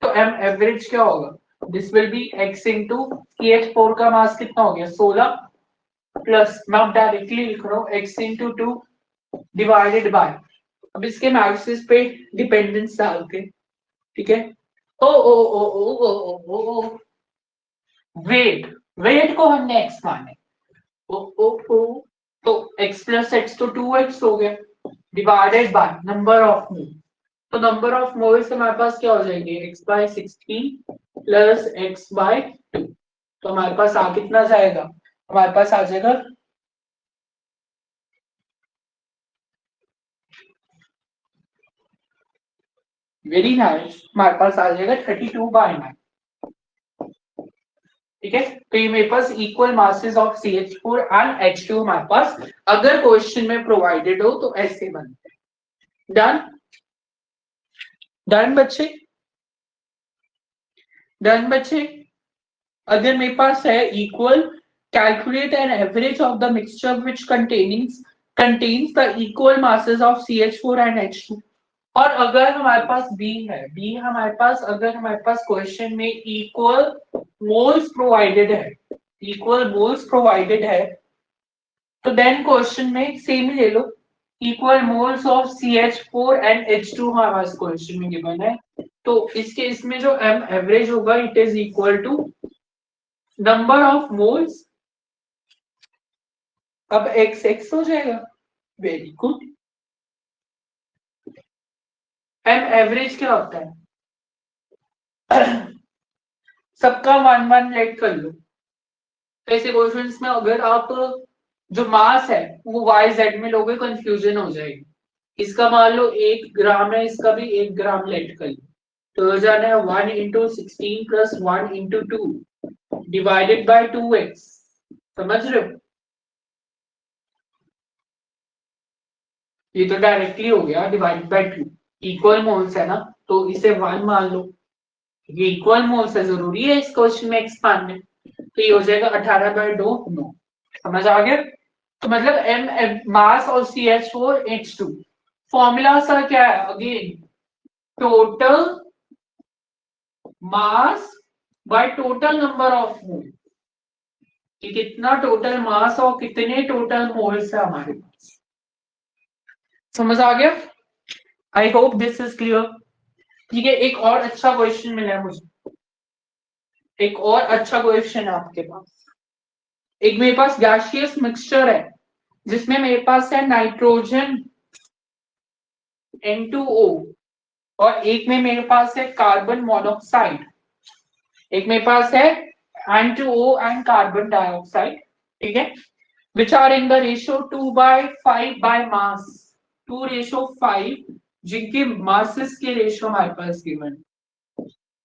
तो m average क्या होगा, this will be x into CH4 का मास कितना हो गया 16 प्लस, मैं डायरेक्टली लिख रहा हूँ x इंटू 2 डिवाइडेड बाय, अब इसके मैक्सिस पे डिपेंडेंस डालते, ठीक है। ओ ओ ओ ओ ओ ओ ओ वेट, वेट को हमने x माने, ओ ओ ओ, तो x प्लस एक्स तो 2x हो गया divided by number of mole. तो नंबर ऑफ मोल से हमारे पास क्या हो जाएंगे x by 16 plus x by 2। तो हमारे पास आ कितना जाएगा, हमारे पास आ जाएगा वेरी नाइस, हमारे पास आ जाएगा 32/9। ठीक है, तो ये मेरे पास equal masses of CH4 and H2 हमारे पास अगर क्वेश्चन में प्रोवाइडेड हो तो ऐसे बनते हैं। डन, डन बच्चे, डन बच्चे। अगर मेरे पास है equal, calculate an average of the mixture which contains the equal masses of CH4 and H2। और अगर हमारे पास बी है, बी हमारे पास, अगर हमारे पास क्वेश्चन में इक्वल मोल्स प्रोवाइडेड है, इक्वल मोल्स प्रोवाइडेड है, तो देन क्वेश्चन में सेम ही ले लो, equal moles of CH4 and H2 हमारे पास क्वेश्चन में गिवन है। तो इसके इसमें जो m एवरेज होगा it is equal to number of moles, अब x हो जाएगा, वेरी गुड। m एवरेज क्या होता है सबका 1 1 लेट कर लो। ऐसे क्वेश्चंस में अगर आप जो मास है वो वाई जेड में लोगे कंफ्यूजन हो जाएगी। इसका मान लो 1 ग्राम है, इसका भी 1 ग्राम लेट कर लो, तो हो जाना है 1 into 16 plus 1 into 2 divided by 2x। समझ रहे हो, ये तो डायरेक्टली हो गया डिवाइडेड बाई 2, इक्वल मोल्स है ना, तो इसे 1 मान लो, ये इक्वल मोल्स है, जरूरी है इस क्वेश्चन में एक्सपांड में। तो ये हो जाएगा 18/2 9। समझ आ गया, तो मतलब m मास और CH4 H2 फॉर्मूला सर क्या है, again total mass by total number of मोल, कि कितना टोटल मास और कितने टोटल मोल्स है हमारे पास। समझ आ गया। I hope this is clear. ठीक है, एक और अच्छा क्वेश्चन मिला है मुझे, एक और अच्छा क्वेश्चन है आपके पास। एक मेरे पास गैसियस मिक्सचर है जिसमें मेरे पास है नाइट्रोजन N2O, और एक में मेरे पास है कार्बन मोनोऑक्साइड, एक मेरे पास है N2O एंड कार्बन डाइऑक्साइड। ठीक है, which are in the ratio 2/5 by mass, 2:5, जिनके masses के रेशियो हमारे पास गिवन।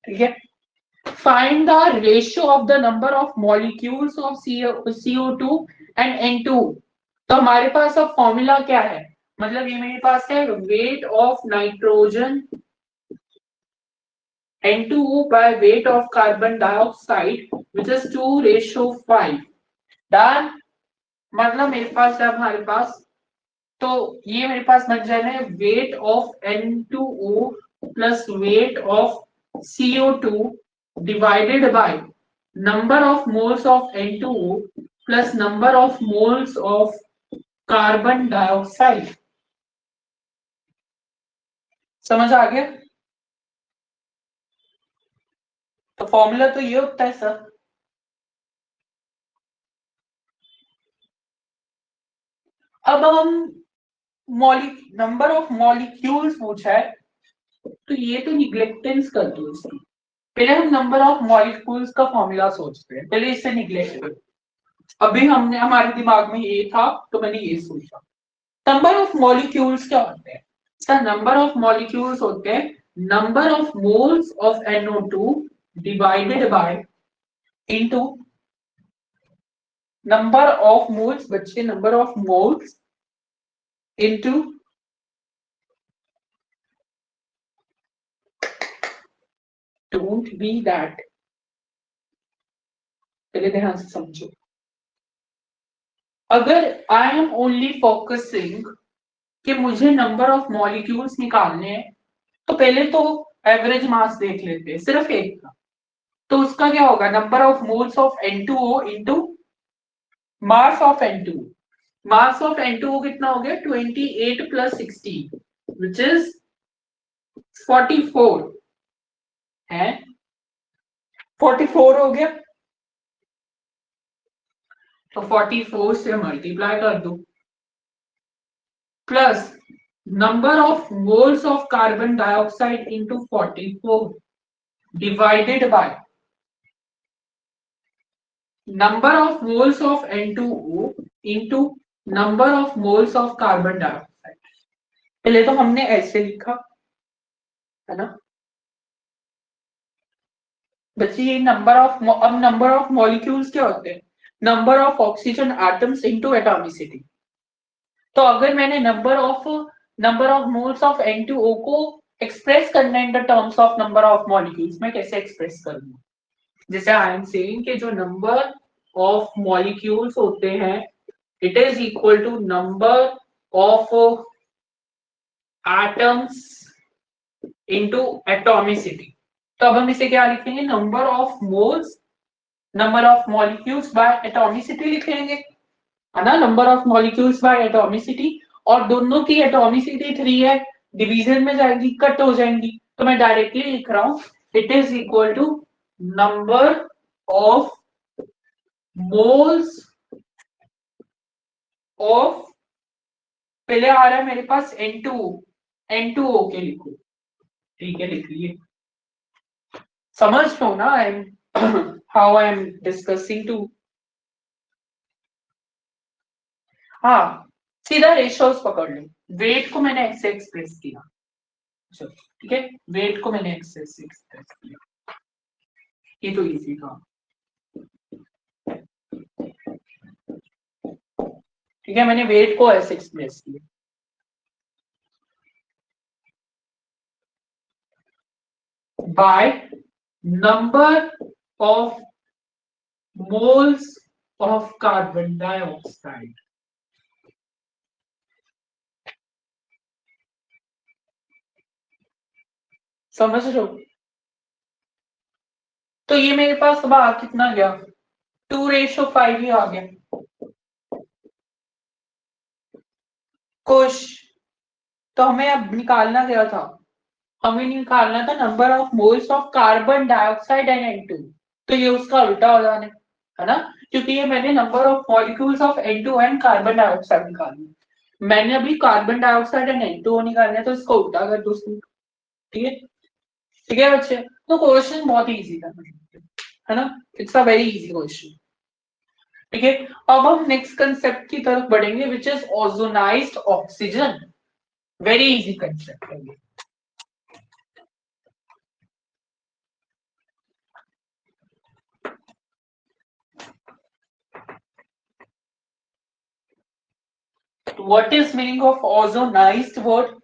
ठीक है, find the ratio of the number of molecules of CO2 and N2। तो हमारे पास अब फॉर्मूला क्या है, मतलब ये मेरे पास है weight of nitrogen N2O by weight of carbon dioxide which is 2:5। Done, मतलब मेरे पास है हमारे पास, तो ये मेरे पास बन जाना है weight of N2O plus weight of CO2 divided by number of moles of N2O plus number of moles of carbon dioxide. समझ आ गया? तो फॉर्मूला तो ये होता है सर। अब हम नंबर ऑफ मॉलिक्यूल्स पूछा है, तो ये तो निग्लेक्टेंस कर दो इसकी। पहले हम नंबर ऑफ मॉलिक्यूल्स का फॉर्मूला सोचते हैं, पहले इससे निग्लेक्ट करो। अभी हमने हमारे दिमाग में ये था तो मैंने ये सोचा। नंबर ऑफ मॉलिक्यूल्स क्या होते हैं सर? नंबर ऑफ मॉलिक्यूल्स होते हैं number of moles of NO2 divided by into number of moles, बच्चे number of moles into don't be that, पहले ध्यान से समझो। अगर आई एम ओनली फोकसिंग कि मुझे नंबर ऑफ मॉलिक्यूल्स निकालने हैं, तो पहले तो एवरेज मास देख लेते हैं सिर्फ एक का। तो उसका क्या होगा, number of moles of N2O into mass of N2O। Mass of N2O कितना हो गया, 28 प्लस 16 विच इज 44 है, 44 हो गया। तो 44 से मल्टीप्लाई कर दो plus number of moles of carbon dioxide into 44 divided by number of moles of N2O into number of moles of carbon dioxide. पहले तो हमने ऐसे लिखा है ना बच्चे, ये नंबर ऑफ, अब नंबर ऑफ मॉलिक्यूल्स क्या होते हैं, number of oxygen atoms into atomicity. तो अगर मैंने number of moles of N2O को एक्सप्रेस करना in the terms of number of molecules, मैं कैसे एक्सप्रेस करूंगा? जैसे आई एम सेइंग कि जो नंबर ऑफ मॉलिक्यूल्स होते हैं it is equal to number of atoms into atomicity. तो अब हम इसे क्या लिखेंगे, number of moles, number of molecules by atomicity लिखेंगे, है ना, number of molecules by atomicity. और दोनों की एटॉमिसिटी 3 है, डिवीजन में जाएंगी, कट हो जाएंगी, तो मैं डायरेक्टली लिख रहा हूं it is equal to number of moles of, पहले आ रहा है मेरे पास N2O के लिखो। ठीक है, लिख लिए। समझ लो ना I am how I am discussing to. हाँ, सीधा रेशियोज पकड़ लो। वेट को मैंने ऐसे एक्सप्रेस किया, चलो ठीक है, वेट को मैंने ऐसे एक्सप्रेस किया, ये तो इजी था। ठीक है, मैंने वेट को ऐसे एक्सप्रेस किया bye number of moles of carbon dioxide. समझ लो। तो ये मेरे पास अब आ कितना गया, 2:5 ही आ गया। खुश? तो हमें अब निकालना क्या था, हमें निकालना था number of moles of carbon dioxide and N2। तो ये उसका उल्टा हो जाना है ना, क्योंकि ये मैंने number of molecules of N2 and carbon dioxide निकालनी, मैंने अभी कार्बन डाइऑक्साइड एंड N2 निकालना है, तो इसको उल्टा कर दो। ठीक है, ठीक है बच्चे। तो क्वेश्चन बहुत इजी था, है ना, it's a very easy question. ठीक है, अब हम नेक्स्ट कंसेप्ट की तरफ बढ़ेंगे which is ozonised oxygen. Very easy concept है ये। What is meaning of ozonised word?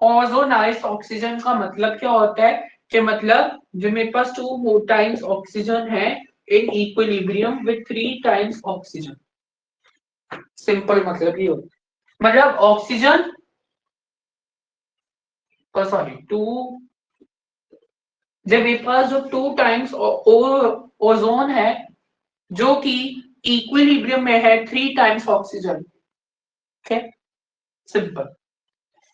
Ozonised oxygen का मतलब क्या होता है कि मतलब जो मेरे पास 2 मोर टाइम्स ऑक्सीजन है in equilibrium with 3 times oxygen. Simple मतलब ये होता है, मतलब ऑक्सीजन सॉरी 2, जब मेरे पास जो 2 टाइम्स ओजोन है जो कि इक्विलिब्रियम में है 3 टाइम्स ऑक्सीजन। ठीक है, सिंपल,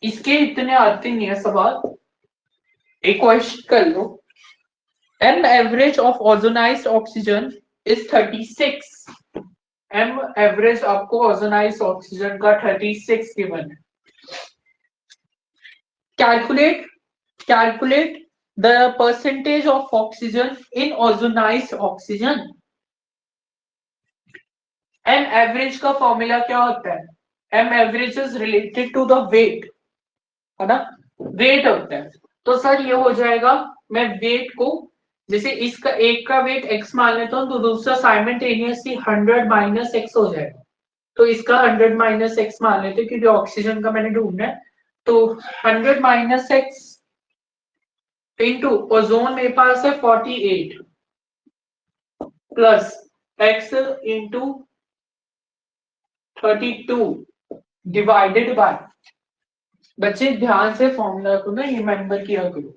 इसके इतने आते नहीं है सवाल। एक क्वेश्चन कर लो, M average of ozonised oxygen is 36। M average आपको ओजोनाइज्ड ऑक्सीजन का 36 गिवन है। Calculate calculate the percentage of oxygen in ozonised oxygen. M average का फॉर्मूला क्या होता है? M average is related to the weight, है ना, वेट होता है। तो सर ये हो जाएगा, मैं वेट को जैसे इसका एक का वेट x मान लेता हूं तो दूसरा साइमल्टेनियसली 100 माइनस x हो जाएगा। तो इसका 100 माइनस x मान लेते हैं क्योंकि ऑक्सीजन का मैंने ढूंढना है। तो 100 माइनस x इंटू ओजोन मेरे पास है 48 plus x into 32 divided by, बच्चे ध्यान से फॉर्मूला को ना रिमेंबर किया करो।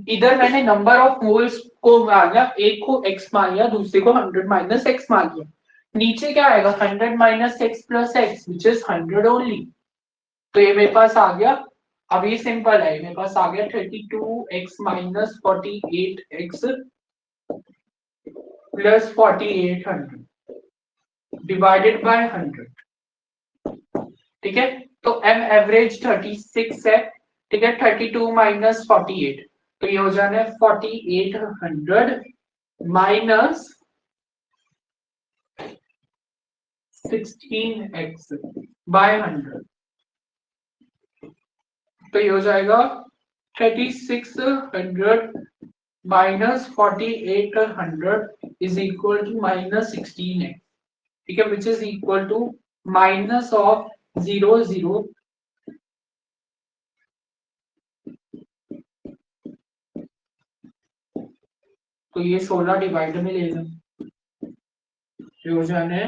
इधर मैंने नंबर ऑफ मोल्स को मान लिया, एक को x मान लिया, दूसरे को 100 माइनस x मान लिया। नीचे क्या आएगा 100 minus x plus x which is 100 only. तो ये मेरे पास आ गया, अब ये सिंपल है, मेरे पास आ गया 32x minus 48x plus 4800 divided by 100। ठीक है, तो m एवरेज 36 है। ठीक है, 32 माइनस 48, तो ये हो जाना है 4800 माइनस 16x बाय 100। तो ये हो जाएगा 3600 minus 4800 is equal to minus 16x। ठीक है, which is equal to minus of 0 तो ये 16 डिवाइडर में ले लें, हो जाना है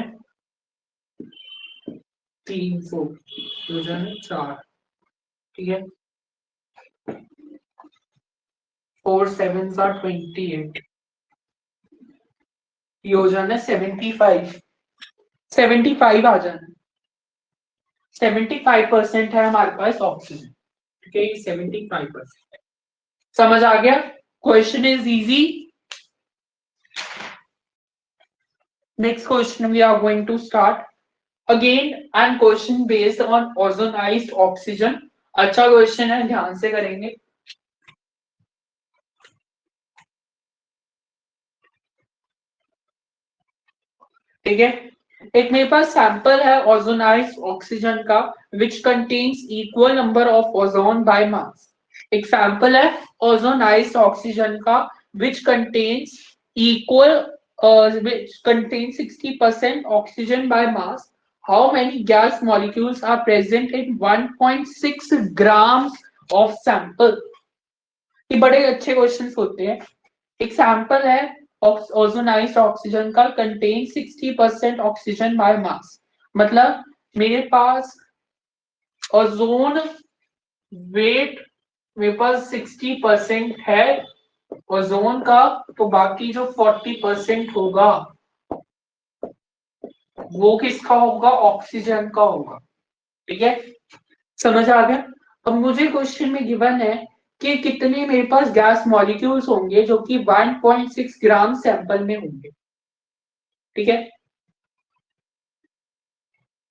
300, हो जाना है 4। ठीक है, 4 7 are 28, ये हो जाना है 75, 75 आ जाना, 75% है हमारे पास ऑक्सीजन। ठीक है, 75%। समझ आ गया? Question is easy. Next question we are going to start again and question based on ozonised oxygen. अच्छा क्वेश्चन है, ध्यान से करेंगे। ठीक है, एक मेरे पास सैंपल है ओजोनाइज्ड ऑक्सीजन का which contains equal number of ozone by mass. एक सैंपल है ओजोनाइज्ड ऑक्सीजन का which contains equal which contains 60% oxygen by mass. How many gas molecules are present in 1.6 grams of sample? ये बड़े अच्छे questions होते हैं। एक सैंपल है ओजोनाइज्ड ऑक्सीजन का कंटेन 60% ऑक्सीजन बाय मास, मतलब मेरे पास ओजोन वेट मेरे पास 60% है ओजोन का, तो बाकी जो 40% होगा वो किसका होगा? ऑक्सीजन का होगा। ठीक है, समझ आ गया? अब मुझे क्वेश्चन में गिवन है कि कितने मेरे पास गैस मॉलिक्यूल्स होंगे जो कि 1.6 ग्राम सैंपल में होंगे, ठीक है।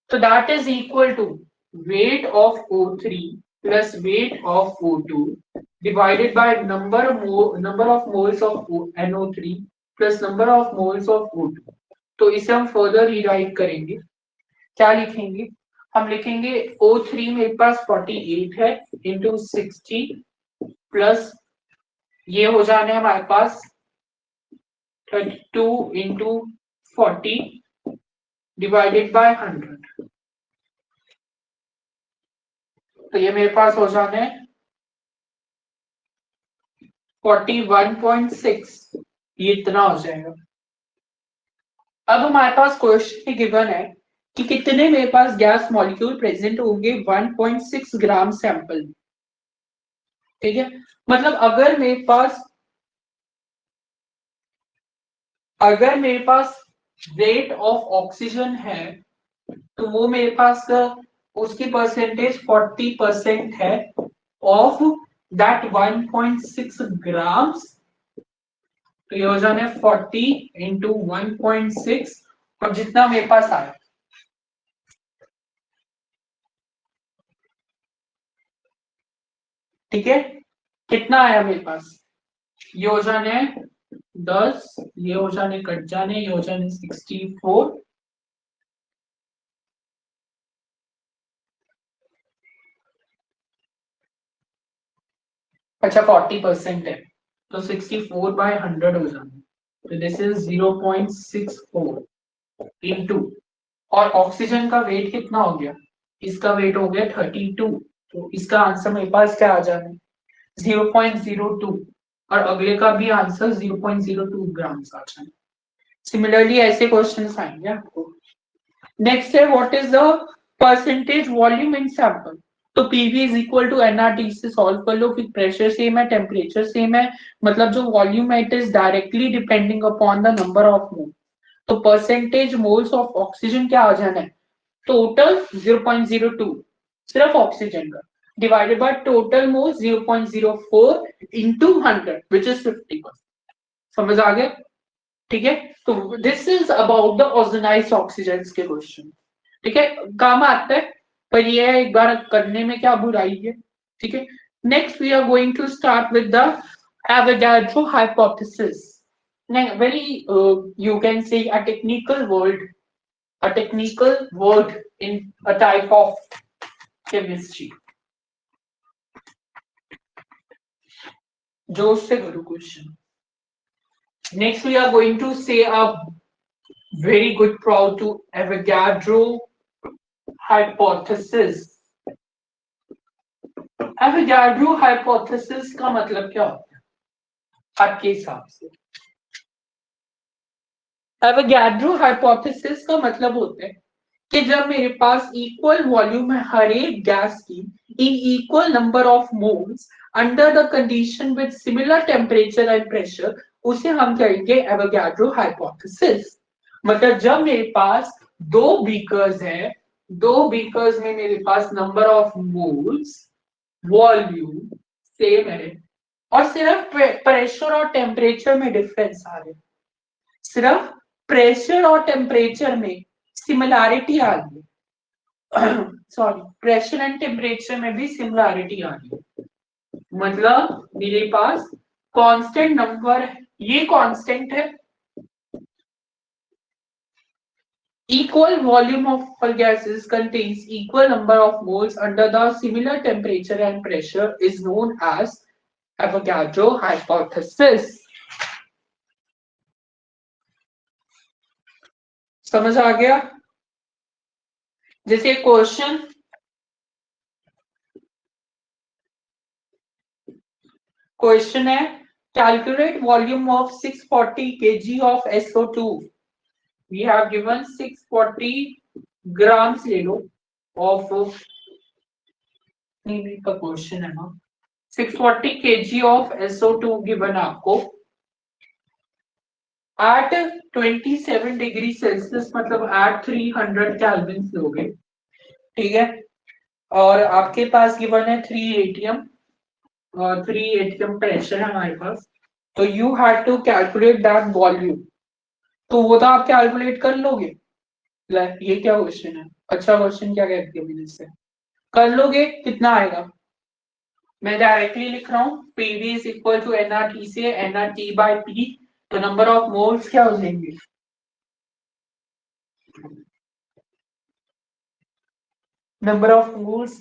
So that is equal to weight of O3 plus weight of O2 divided by number of moles of NO3 plus number of moles of O2। तो इसे हम फर्दर रिराइट करेंगे। क्या लिखेंगे? हम लिखेंगे O3 मेरे पास 48 है इंटू 60 प्लस ये हो जाने हमारे पास 32 इंटू 40 डिवाइडेड बाय 100। तो ये मेरे पास हो जाने 41.6, ये इतना हो जाएगा। अब हमारे पास क्वेश्चन गिवन है कि कितने मेरे पास गैस मॉलिक्यूल प्रेजेंट होंगे 1.6 ग्राम सैंपल में, ठीक है। मतलब अगर मेरे पास रेट ऑफ ऑक्सीजन है तो वो मेरे पास उसकी परसेंटेज 40% है ऑफ दैट 1.6 ग्राम्स। तो ये हो जाने 40 इंटू 1.6 और जितना मेरे पास आया, ठीक है। कितना आया मेरे पास? ये हो जाने 10, ये हो जाने कट जाने, ये हो जाने 64। अच्छा 40% है तो 64/100 हो जाना। तो दिस इज 0.64 इंटू, और ऑक्सीजन का वेट कितना हो गया? इसका वेट हो गया 32। तो इसका आंसर मेरे पास क्या आ जाना है? 0.02। और अगले का भी आंसर 0.02 ग्राम आ जाना। सिमिलरली ऐसे क्वेश्चन आएंगे आपको। नेक्स्ट है what is the percentage volume in sample. तो PV is equal to NRT से सॉल्व कर लो, फिर प्रेशर सेम है, टेम्परेचर सेम है, मतलब जो वॉल्यूम है it is directly depending upon the number of mole. तो परसेंटेज मोल्स ऑफ ऑक्सीजन क्या आ जाना है? टोटल 0.02 सिर्फ ऑक्सीजन का divided by total moles 0.04 into 100 which is 50%। समझ आ गया? ठीक है। तो this is about the ozonised oxygen के क्वेश्चन, ठीक है। काम आता है पर ये एक बार करने में क्या बुराई है, ठीक है। Next we are going to start with the Avogadro hypothesis. very you can say a technical word in a type of chemistry। जोश से करो question. Next we are going to say a very good proud to Avogadro hypothesis। Avogadro hypothesis का मतलब क्या होता है आपके हिसाब से? एवोगाड्रो हाइपोथेसिस का मतलब होता है कि जब मेरे पास इक्वल वॉल्यूम है हर एक गैस की in equal number of moles under the condition with similar temperature and pressure, उसे हम कहेंगे एवोगाड्रो हाइपोथेसिस। मतलब जब मेरे पास दो बीकर्स है, दो बीकर्स में मेरे पास number of moles volume same है और सिर्फ प्रेशर और टेम्परेचर में डिफरेंस आ रहे, सिर्फ प्रेशर और टेम्परेचर में सिमिलैरिटी आ रही है सॉरी प्रेशर एंड टेम्परेचर में भी सिमिलैरिटी आ रही है। मतलब मेरे पास कांस्टेंट नंबर, ये कांस्टेंट है, equal volume of all gases contains equal number of moles under the similar temperature and pressure is known as Avogadro hypothesis। समझ आ गया? जैसे क्वेश्चन है calculate volume of 640 kg of SO2। We have given 640 grams ले लो of, नहीं का question है ना, 640 kg ऑफ SO2 गिवन आपको एट 27 डिग्री सेल्सियस, मतलब एट 300 केल्विन लोगे, ठीक है। और आपके पास गिवन है 3 atm और 3 atm प्रेशर है हमारे पास, तो you have to calculate that volume. तो वो तो आप कैलकुलेट कर लोगे। ये क्या क्वेश्चन है, अच्छा क्वेश्चन क्या कहती है मैंने इससे, कर लोगे कितना आएगा। मैं डायरेक्टली लिख रहा हूँ PV is equal to NRT से एनआरटी बाय पी, तो नंबर ऑफ मोल्स क्या हो जाएंगे, नंबर ऑफ मोल्स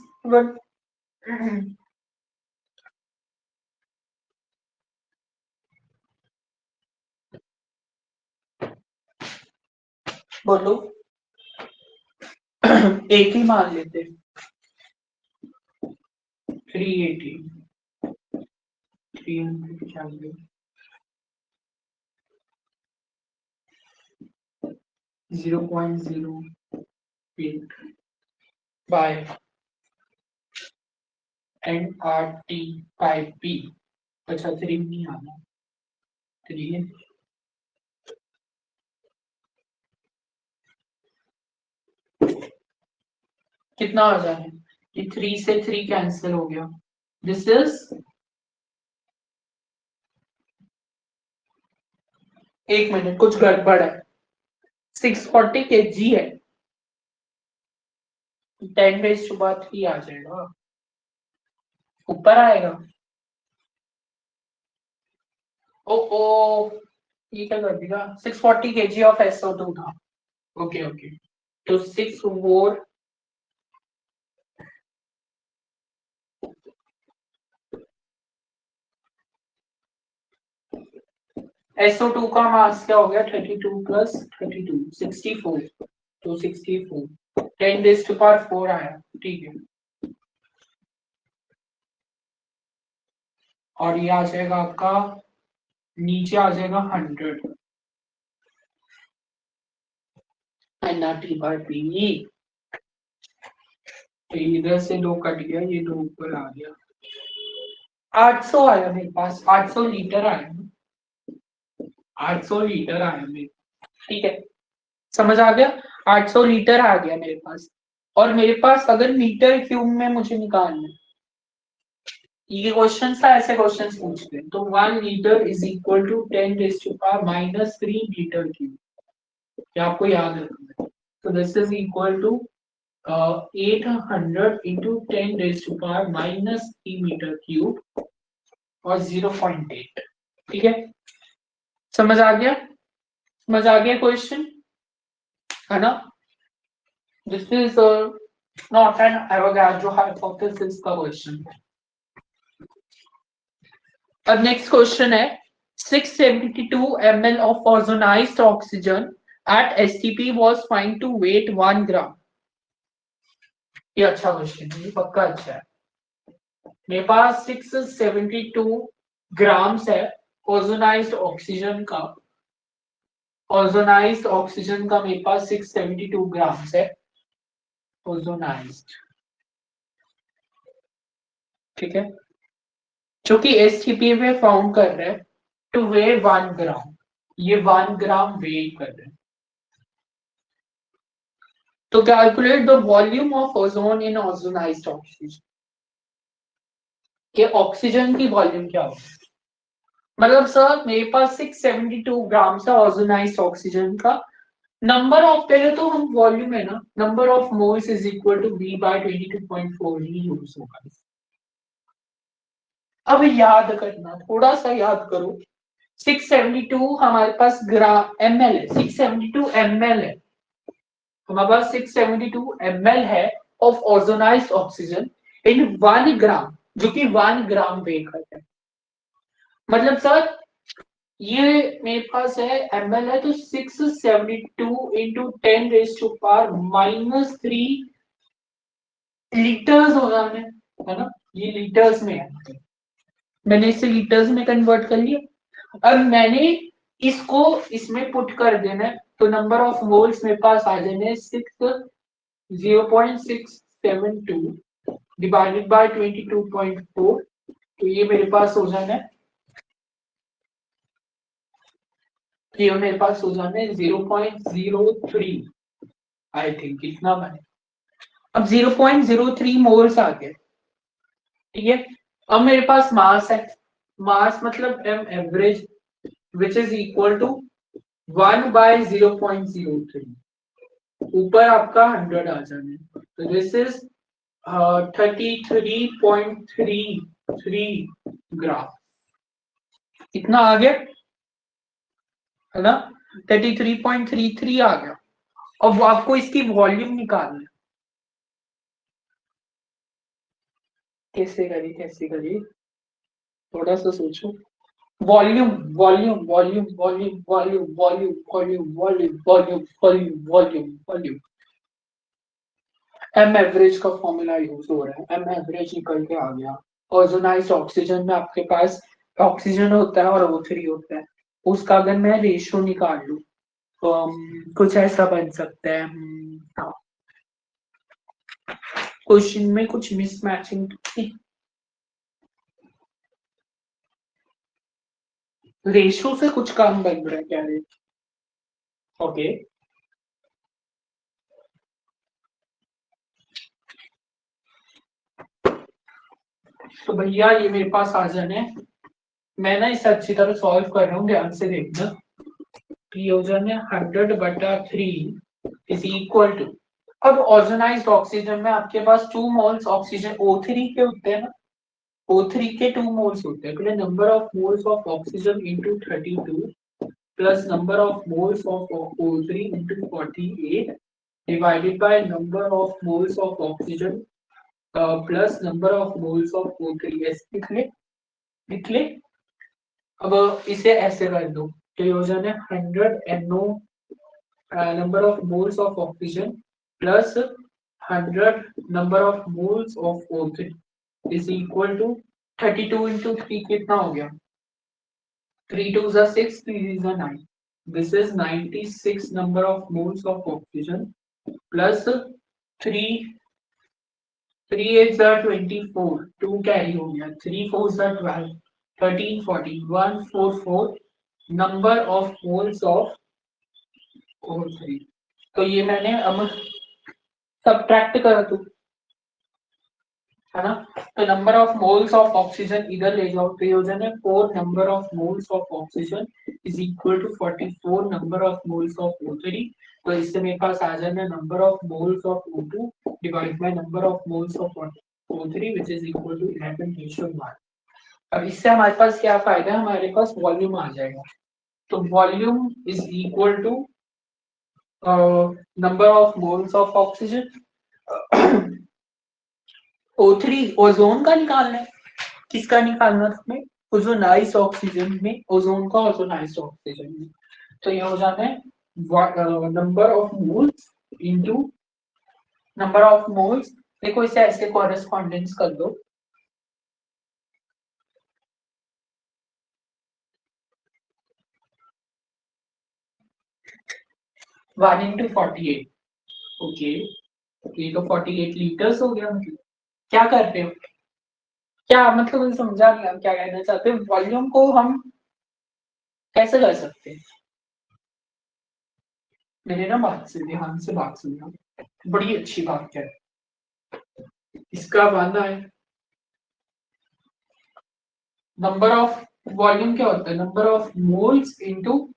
बोलो एक ही मान लेते, 380 395 0.08 by N R T by P. अच्छा 3 नहीं आना, 3 कितना आ जाए, ये 3 से 3 कैंसिल हो गया, दिस इज, एक मिनट कुछ गड़बड़ है, 640 kg है, 10 सुबह 3 आ जाएगा, ऊपर आएगा। ओ ओ, ये क्या कर दिया, 640 kg ऑफ SO2 था। ओके ओके, तो 6 4 SO2 का मास क्या हो गया, 32 प्लस 32 64, तो 64 10⁴ आया, ठीक है। और ये आ जाएगा आपका, नीचे आ जाएगा 100 एनआरटी बाय पी, तो इधर से 2 कट गया, ये 2 ऊपर आ गया, 800 आया मेरे पास, 800 लीटर आया, 800 लीटर आया मेरे, ठीक है, समझ आ गया, 800 लीटर आ गया मेरे पास। और मेरे पास अगर मीटर क्यूब में मुझे निकालना है, ये क्वेश्चन था, ऐसे क्वेश्चन पूछते हैं, तो 1 लीटर इज इक्वल टू 10⁻³ ये आपको याद रखना है। तो this is equal to 800 into 10⁻³ और 0.8, ठीक है, समझ आ गया, समझ आ गया क्वेश्चन, है ना। This is not an Avogadro hypothesis का क्वेश्चन। अब नेक्स्ट क्वेश्चन है 672 ml of ozonized oxygen at STP was found to weight 1 gram। ये अच्छा क्वेश्चन है, ये पक्का अच्छा है। मेरे पास 672 ग्राम्स है ओजोनाइज्ड ऑक्सीजन का, ओजोनाइज्ड ऑक्सीजन का मेरे पास 672 ग्राम्स है ओजोनाइज्ड, ठीक है, जो कि एसटीपी में फाउंड कर रहे हैं टू वे 1 ग्राम, ये 1 ग्राम वेट कर रहे हैं। तो calculate the volume of ozone in ozonised oxygen, कि ऑक्सीजन की वॉल्यूम क्या होगी। मतलब सर मेरे पास 672 ग्राम है ओजोनाइज्ड ऑक्सीजन का, नंबर ऑफ, पहले तो हम वॉल्यूम है ना, number of moles is equal to V by 22.4 ही यूज होगा। अब याद करना, थोड़ा सा याद करो, 672 हमारे पास ग्राम ml है, 672 ml है हमारे पास, 672 ml है ऑफ ओजोनाइज्ड ऑक्सीजन इन 1 ग्राम, जो कि 1 ग्राम वेट करता है। मतलब सर ये मेरे पास है ml है, तो 672 इंटू 10⁻³ लीटर्स हो जाने, है ना, ये लीटर्स में है, मैंने इसे लीटर्स में कन्वर्ट कर लिया। अब मैंने इसको इसमें पुट कर देना है, तो नंबर ऑफ मोल्स मेरे पास आ जाने 0.672 डिवाइडेड बाय 22.4, तो ये मेरे पास हो जाना है, ये मेरे पास हो जाना है 0.03, आई थिंक इतना बने। अब 0.03 मोल्स आ गए, ठीक है। अब मेरे पास मास है, मास मतलब M average which is equal to 1/0.03, ऊपर आपका 100 आ जाना है, तो दिस इज 33.33 ग्राम, कितना आ गया है ना, 33.33 आ गया। अब आपको इसकी वॉल्यूम निकालना है, कैसे करिए थोड़ा सा सोचो। Volume volume volume volume volume volume volume volume volume volume volume volume, M average का फॉर्मूला यूज हो रहा है, एम एवरेज निकल के आ गया। ओजोनाइज्ड ऑक्सीजन में आपके पास ऑक्सीजन होता है और O3 होता है, उसका अगर मैं रेशियो निकाल लूं तो कुछ ऐसा बन सकता है। हाँ, क्वेश्चन में कुछ मिसमैचिंग थी, रेशियो से कुछ काम बन रहा है क्या रे? ओके, तो भैया ये मेरे पास आ जाना है, मैं ना इसे अच्छी तरह सॉल्व कर रहा हूँ, ध्यान से देखना। ये हो जाना है 100/3 इज इक्वल टू, अब ओजोनाइज्ड ऑक्सीजन में आपके पास 2 मोल्स ऑक्सीजन O3 के होते हैं ना, O3 के 2 मोल्स होते हैं, तो number of moles of oxygen into 32 plus number of moles of O3 into 48 divided by number of moles of oxygen plus number of moles of O3, ऐसे लिख ले। अब इसे ऐसे कर दो, तो ये हो जाना है 100 NO number of moles of oxygen plus 100 number of moles of O3 is equal to 32 into 3 कितना हो गया, 3 2s are 6, 3 is are 9, this is 96 number of moles of oxygen plus 3 3 8s are 24, 2 carry हो गया, 3 4s are 12, 13 14 144 number of moles of O3। तो ये मैंने अब subtract करा तू, है ना, तो number of moles of oxygen इधर ले जाओ, तो ये हो जाना 4 number of moles of oxygen is equal to 44 number of moles of O3, तो इससे मेरे पास आ जाना number of moles of O2 divide by number of moles of O3 which is equal to 11:1। अब इससे हमारे पास क्या फायदा है, हमारे पास वॉल्यूम आ जाएगा, तो volume is equal to number of moles of oxygen, O3 ozone का निकालना है, किसका निकालना है तुम्हें, ओजोनाइज्ड ऑक्सीजन में, ओजोन का ओजोनाइज्ड ऑक्सीजन में, तो ये हो जाता है number of moles into number of moles, देखो इसे ऐसे कॉरेस्पॉन्डेंस कर दो, वन इंटू 48, ओके, ये तो 48 लीटर्स हो गया, मतलब क्या कर रहे हो, क्या मतलब मुझे समझा नहीं आप क्या कहना चाहते हो, वॉल्यूम को हम कैसे कर सकते हैं, मेरे ना बात से ध्यान से बात सुनना, बड़ी अच्छी बात है, इसका वादा है नंबर ऑफ वॉल्यूम क्या होता है, नंबर ऑफ मोल्स इनटू,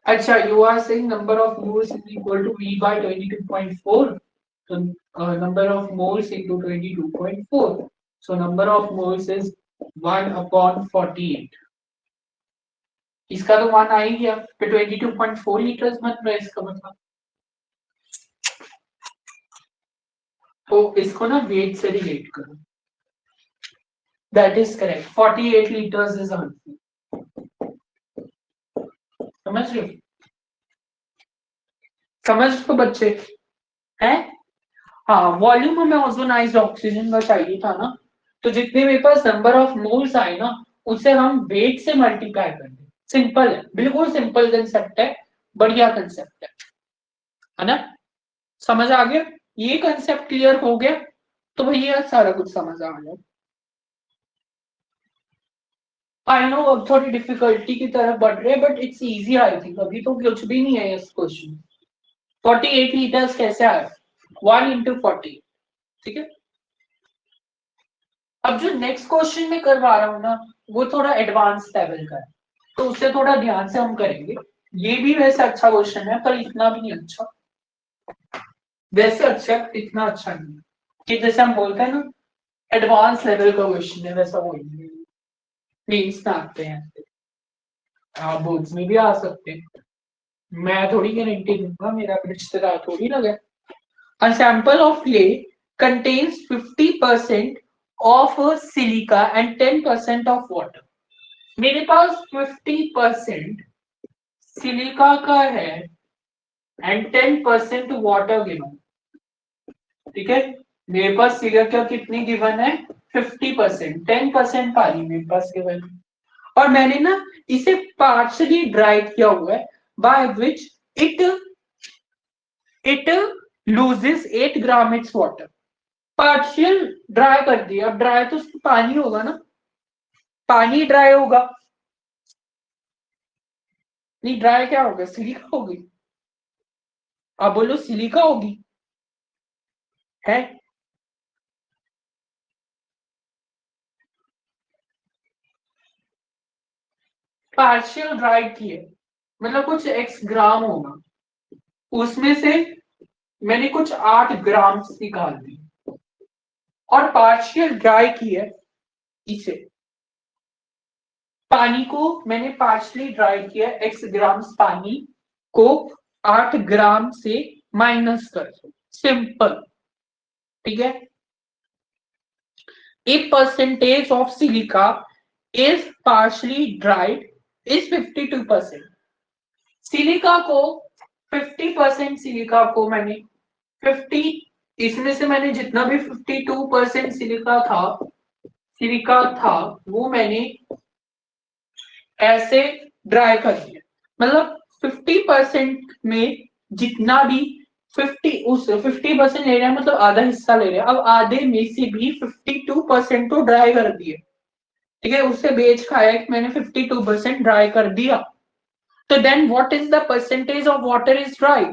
अच्छा you are saying number of moles is equal to V by 22.4, so number of moles into 22.4, so number of moles is 1/48, इसका तो 1 आ ही गया, फिर 22.4 लीटर्स बन रहा है इसका मतलब, तो इसको ना वेट से रिलेट करो, that is correct, 48 litres is answer, समझ रहे हो, समझ तो बच्चे हैं। हाँ, वॉल्यूम हमें ओजोनाइज्ड ऑक्सीजन का चाहिए था ना, तो जितने मेरे पास नंबर ऑफ मोल्स आए ना, उसे हम वेट से मल्टीप्लाई कर दें, सिंपल है, बिल्कुल सिंपल कंसेप्ट है, बढ़िया कंसेप्ट है ना, समझ आ गया, ये कंसेप्ट क्लियर हो गया, तो भैया सारा कुछ समझ आ गया। आई नो अब थोड़ी डिफिकल्टी की तरफ बढ़ रहे हैं, but it's easy, I think अभी तो कुछ भी नहीं है इस क्वेश्चन, 48 लीटर्स कैसे आया? 1 इंटू 40, ठीक है। अब जो नेक्स्ट क्वेश्चन मैं करवा रहा हूँ ना, वो थोड़ा एडवांस लेवल का है, तो उससे थोड़ा ध्यान से हम करेंगे। ये भी वैसे अच्छा क्वेश्चन है, पर इतना भी नहीं अच्छा, वैसे अच्छा इतना अच्छा नहीं, कि जैसे हम बोलते हैं ना एडवांस लेवल का क्वेश्चन है, वैसा वो मीन्स में आते हैं, आप बोर्ड्स में भी आ सकते हैं। मैं थोड़ी गारंटी दूंगा, मेरा रिश्तेदार थोड़ी लगा। A sample of clay contains 50% of silica and 10% of water. मेरे पास 50% सिलिका का है एंड 10% वाटर गिवन, ठीक है। मेरे पास सिलिका कितनी गिवन है? 50%, 10% पानी मेरे पास गिवन है, और मैंने ना इसे पार्शली ड्राई किया हुआ है, by which it it loses 8 gram it's water. Partial dry कर दिया, अब ड्राई तो उसमें पानी होगा ना, पानी ड्राई होगा, नहीं ड्राई क्या होगा? सिलिका होगी। अब बोलो सिलिका होगी, है। पार्शियल ड्राई किए मतलब कुछ एक्स ग्राम होगा, उसमें से मैंने कुछ 8 ग्राम निकाल दी, और पार्शियल ड्राई किए इसे, पानी को मैंने पार्शियली ड्राई किया एक्स ग्राम पानी को 8 ग्राम से माइनस कर दो, सिंपल, ठीक है। If percentage of silica is partially dried is 52%। Silica को 50% सिलिका को मैंने 50, इसमें से मैंने जितना भी 52% सिलिका था वो मैंने ऐसे ड्राई कर दिया, मतलब 50% में जितना भी 50% ले रहे हैं, मतलब आधा हिस्सा ले रहे हैं, अब आधे में से भी 52% तो ड्राई कर दिए, ठीक है। उससे बेच खाया कि मैंने 52% ड्राई कर दिया, तो then what is the percentage of water is dry?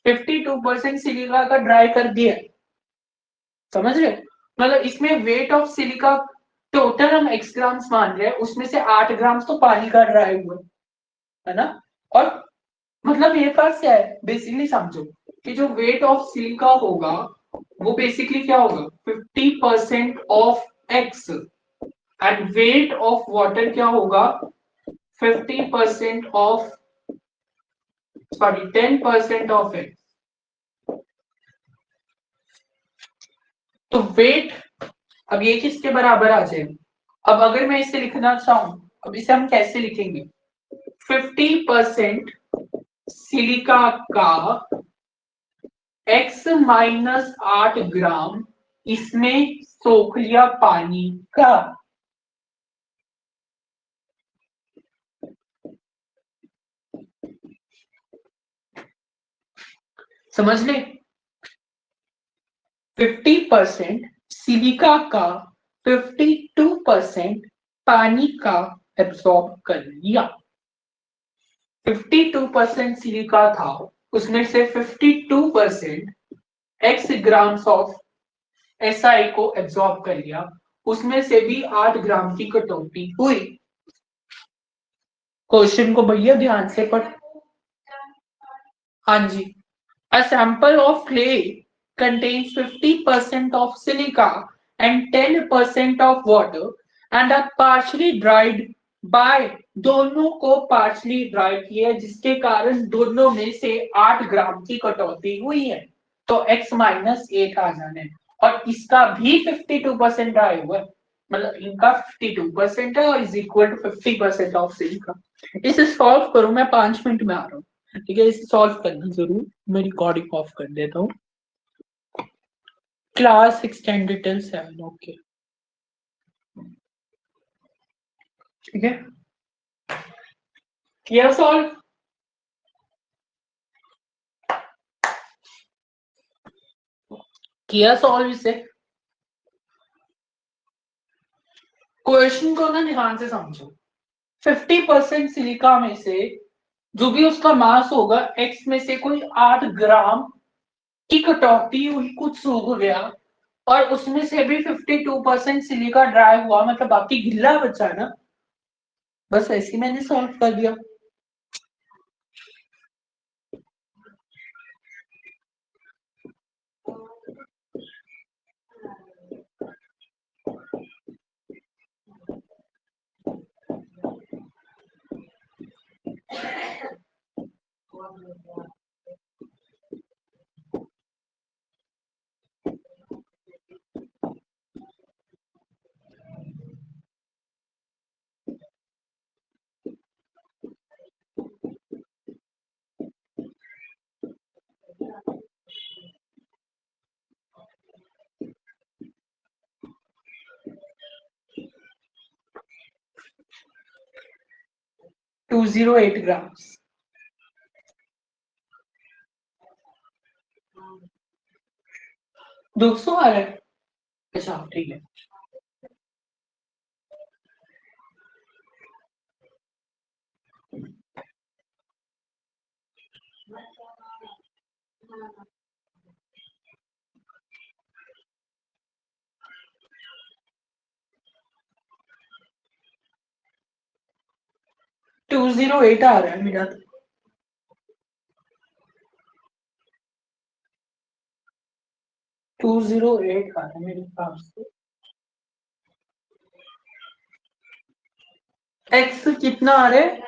52% silica का ड्राई कर दिया, समझ रहे? मतलब इसमें वेट ऑफ सिलिका टोटल हम एक्स ग्राम्स मान रहे हैं, उसमें से 8 ग्राम्स तो पानी का ड्राई हुआ है ना। और मतलब मेरे पास क्या है, बेसिकली समझो कि जो वेट ऑफ सिलिका होगा वो बेसिकली क्या होगा? 50% of x, and weight of water क्या होगा? 50% ऑफ, सॉरी 10% ऑफ एक्स। तो वेट, अब ये किसके बराबर आ जाए? अब अगर मैं इसे लिखना चाहूं, अब इसे हम कैसे लिखेंगे? 50% सिलिका का x माइनस 8 ग्राम इसमें सोख लिया पानी का, समझ ले। 50% सिलिका का 52% पानी का एब्सॉर्ब कर लिया। 52% सिलिका था, उसमें से 52% एक्स ग्राम्स ऑफ एसआई को एब्सॉर्ब कर लिया, उसमें से भी 8 ग्राम की कटौती हुई। क्वेश्चन को भैया ध्यान से पढ़। हाँ जी। A sample of clay contains 50% of silica and 10% of water and are partially dried by, दोनों को partially dry किया जिसके कारण दोनों में से 8 ग्राम की कटौती हुई है, तो x माइनस 8 आ जाना है, और इसका भी 52% ड्राई हुआ है, मतलब इनका 52% है और is equal to 50% of silica. इसे सॉल्व करो, मैं 5 मिनट में आ रहा हूँ, ठीक है। इसे सॉल्व करना जरूर, मैं रिकॉर्डिंग ऑफ कर देता हूँ। क्लास एक्सटेंडेड टिल 7, ओके, ठीक है। किया सॉल्व? किया सॉल्व इसे? क्वेश्चन को ना ध्यान से समझो। 50% सिलिका में से जो भी उसका मास होगा एक्स में से कोई 8 ग्राम की कटौती हुई, कुछ सूख गया और उसमें से भी 52% सिलिका ड्राई हुआ, मतलब बाकी गिल्ला बचा ना। बस ऐसे ही मैंने सॉल्व कर दिया। To 208 grams. 200 आ रहा है। अच्छा ठीक है। टू 208 आ रहा है मेरा तो। 208 आ रहा है मेरे पास से। एक्स कितना आ रहा है?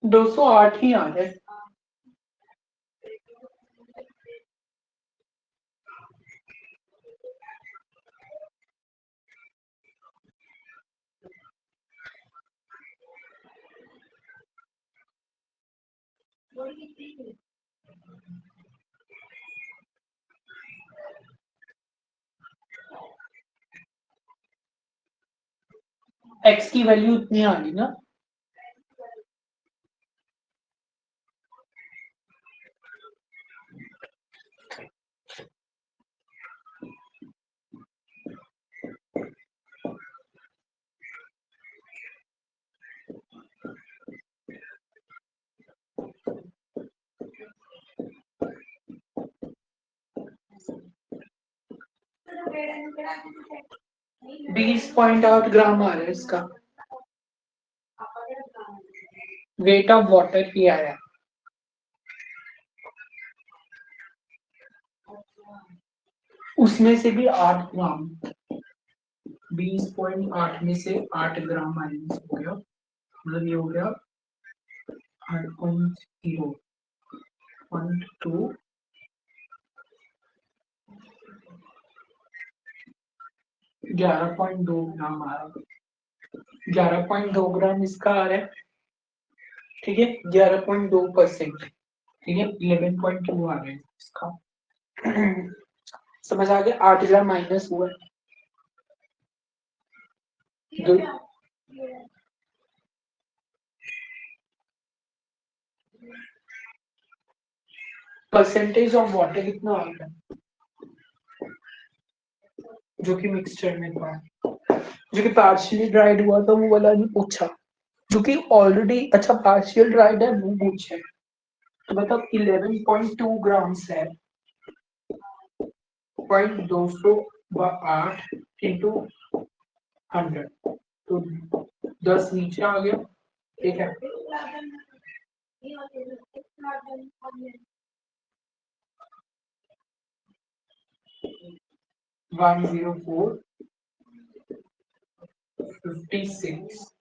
दो सौ आठ ही आ रहा है। एक्स की वैल्यू इतनी आ रही ना। बीस पॉइंट आठ ग्राम आ रहा है इसका। वेट ऑफ वाटर की आया। उसमें से भी 8 ग्राम। 20.8 में से 8 ग्राम माइनस हो गया, मतलब ये हो गया 8.0.2। 11.2 ग्राम आ रहा है। 11.2 ग्राम इसका आ रहा है। ठीक है, 11.2%। ठीक है, 11.2 आ रहा है इसका। समझ आ गया, 8 ग्राम माइनस हुआ है। परसेंटेज ऑफ वाटर कितना आ रहा है जो कि मिक्सचर में था, जो कि पार्शियली ड्राइड हुआ था वो वाला नहीं पूछा, जो कि ऑलरेडी अच्छा पार्शियल ड्राइड है वो पूछे। तो मतलब 11.2 ग्राम्स है। पॉइंट 208 इंटू 100, तो 10 नीचे आ गया। ठीक है, 104.56,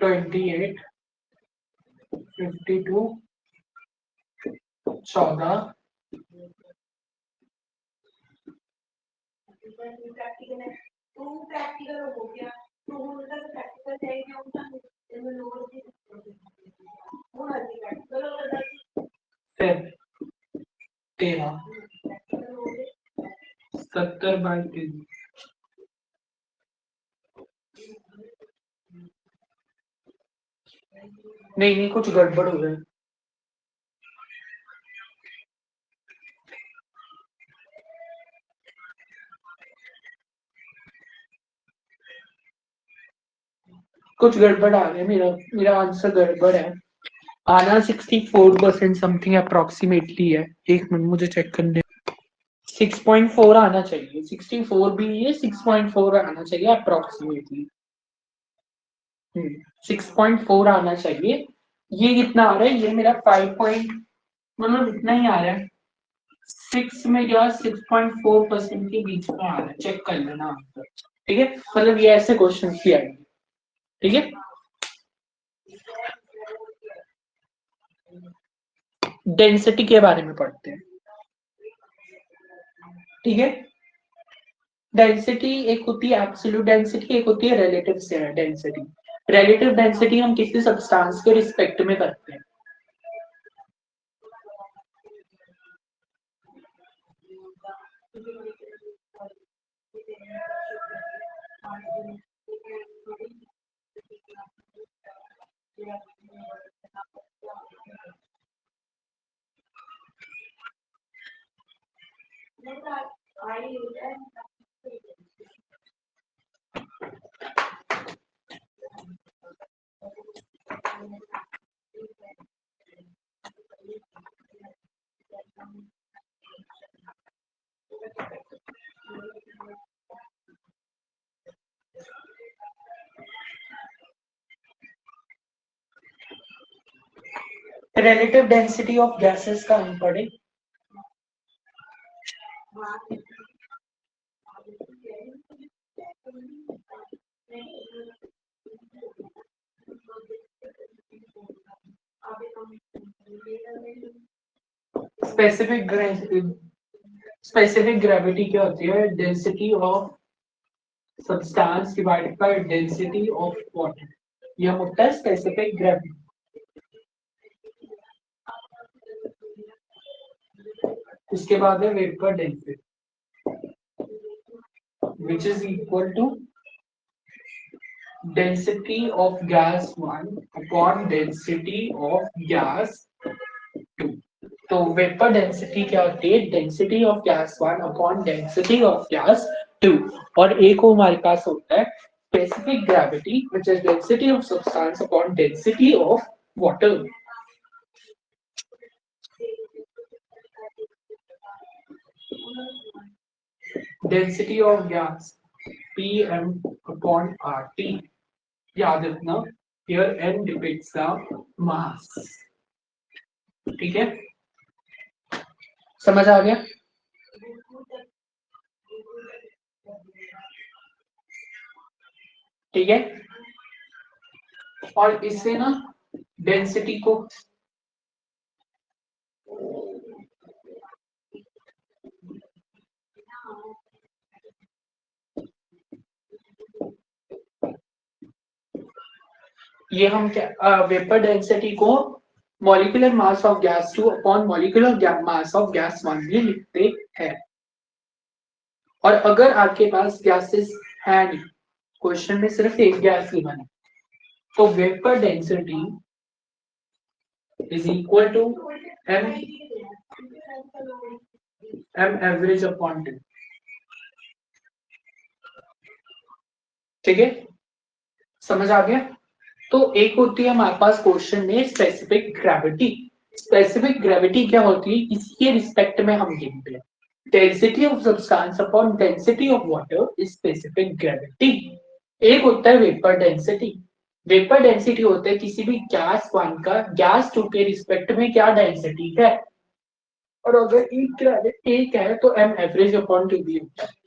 28, 52, 14। 10 13 70/3 नहीं नहीं कुछ गड़बड़ हो गया। कुछ गड़बड़ आ गया, मेरा मेरा आंसर गड़बड़ है। आना 64% समथिंग अप्रोक्सीमेटली है। एक मिनट मुझे चेक करने। 6.4 आना चाहिए, 64 भी ये 6.4 आना चाहिए अप्रोक्सीमेटली। 6.4 आना चाहिए। ये कितना आ रहा है? ये मेरा 5 पॉइंट मतलब इतना ही आ रहा है। 6 में जो है 6.4% के बीच में आ रहा है। चेक कर लेना आंसर, ठीक है। मतलब ये ऐसे क्वेश्चन की आएंगे, ठीक है। डेंसिटी के बारे में पढ़ते हैं, ठीक है। डेंसिटी एक होती है एब्सोल्यूट डेंसिटी, एक होती है रिलेटिव डेंसिटी। रिलेटिव डेंसिटी हम किसी सब्सटेंस के रिस्पेक्ट में करते हैं। रिलेटिव डेंसिटी ऑफ गैसेस का हम पढ़े। स्पेसिफिक ग्रेविटी क्या होती है? Density of substance divided by density of water, यह होता है स्पेसिफिक ग्रेविटी। उसके बाद है vapour density, which is equal to density of gas 1 upon density of gas 2। तो वेपर डेंसिटी क्या होती है? Density of gas 1 upon density of gas 2। और एक को हमारे पास होता है specific gravity which is density of substance upon density of water. Density of gas Pm upon RT। याद रखना, here n depicts the mass, ठीक है। समझ आ गया? ठीक है। और इससे ना डेंसिटी को ये हम क्या वेपर डेंसिटी को molecular mass of gas 2 upon molecular mass of gas 1 भी लिखते हैं। और अगर आपके पास गैसेस है नहीं, क्वेश्चन में सिर्फ एक गैस गिवन है, तो vapour density is equal to M M average upon 2, ठीक है। समझ आ गया? तो एक होती है हमारे पास क्वेश्चन में स्पेसिफिक ग्रेविटी। स्पेसिफिक ग्रेविटी क्या होती है? इसके रिस्पेक्ट में हम गिनते हैं density of substance upon density of water is specific gravity. एक होता है वेपर डेंसिटी। वेपर डेंसिटी होता है किसी भी गैस 1 का गैस 2 के रिस्पेक्ट में क्या डेंसिटी है। और अगर एक है तो एम एवरेज अपॉन 2 भी होता है।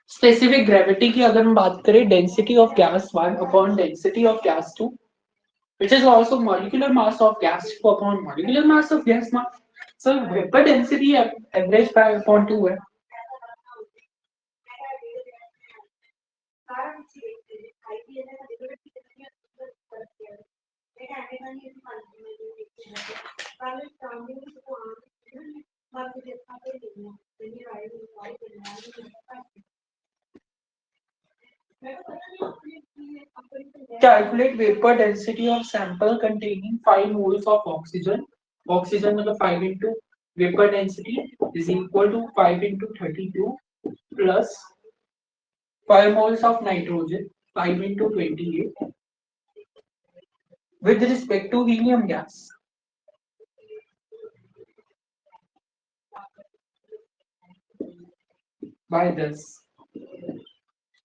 स्पेसिफिक ग्रेविटी की अगर हम बात करें, density of gas 1 upon density of gas 2, which is also molecular mass of gas 2 upon molecular mass of gas 1. So vapor density average by upon 2 है. Calculate vapor density of sample containing 5 moles of oxygen. Oxygen मतलब 5 into vapor density is equal to 5 into 32 plus 5 moles of nitrogen 5 into 28 with respect to helium gas. By this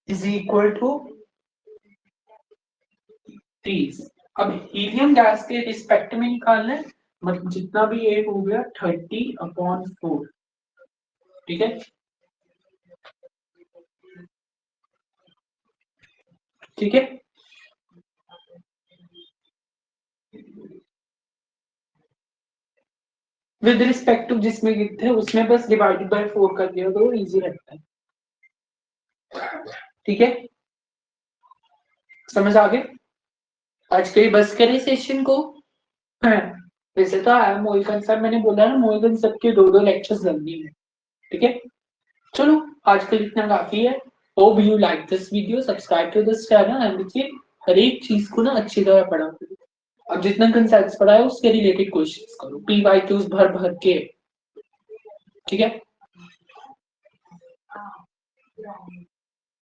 is equal to 30. अब helium gas के respect में निकालना है, मतलब जितना भी ये हो गया 30/4. ठीक है, ठीक है. विद रिस्पेक्ट टू जिसमें कितने उसमें बस डिवाइडेड बाय 4 कर दिया तो इजी रहता है. ठीक है, समझ आ गए? आज के बस करें सेशन को. वैसे तो आया मोइकन सर, मैंने बोला ना मोइकन सर के 2 लेक्चर्स लगनी है. ठीक है, चलो आज के लिए इतना काफी है. Hope you like this video, subscribe to this channel and देखिए हर एक चीज को ना अच्छी तरह पढ़ा करो. अब जितना कंसेप्ट्स पढ़ा है उसके रिलेटेड क्वेश्चंस करो, पीवाईक्यूज भर भर के. ठीक है.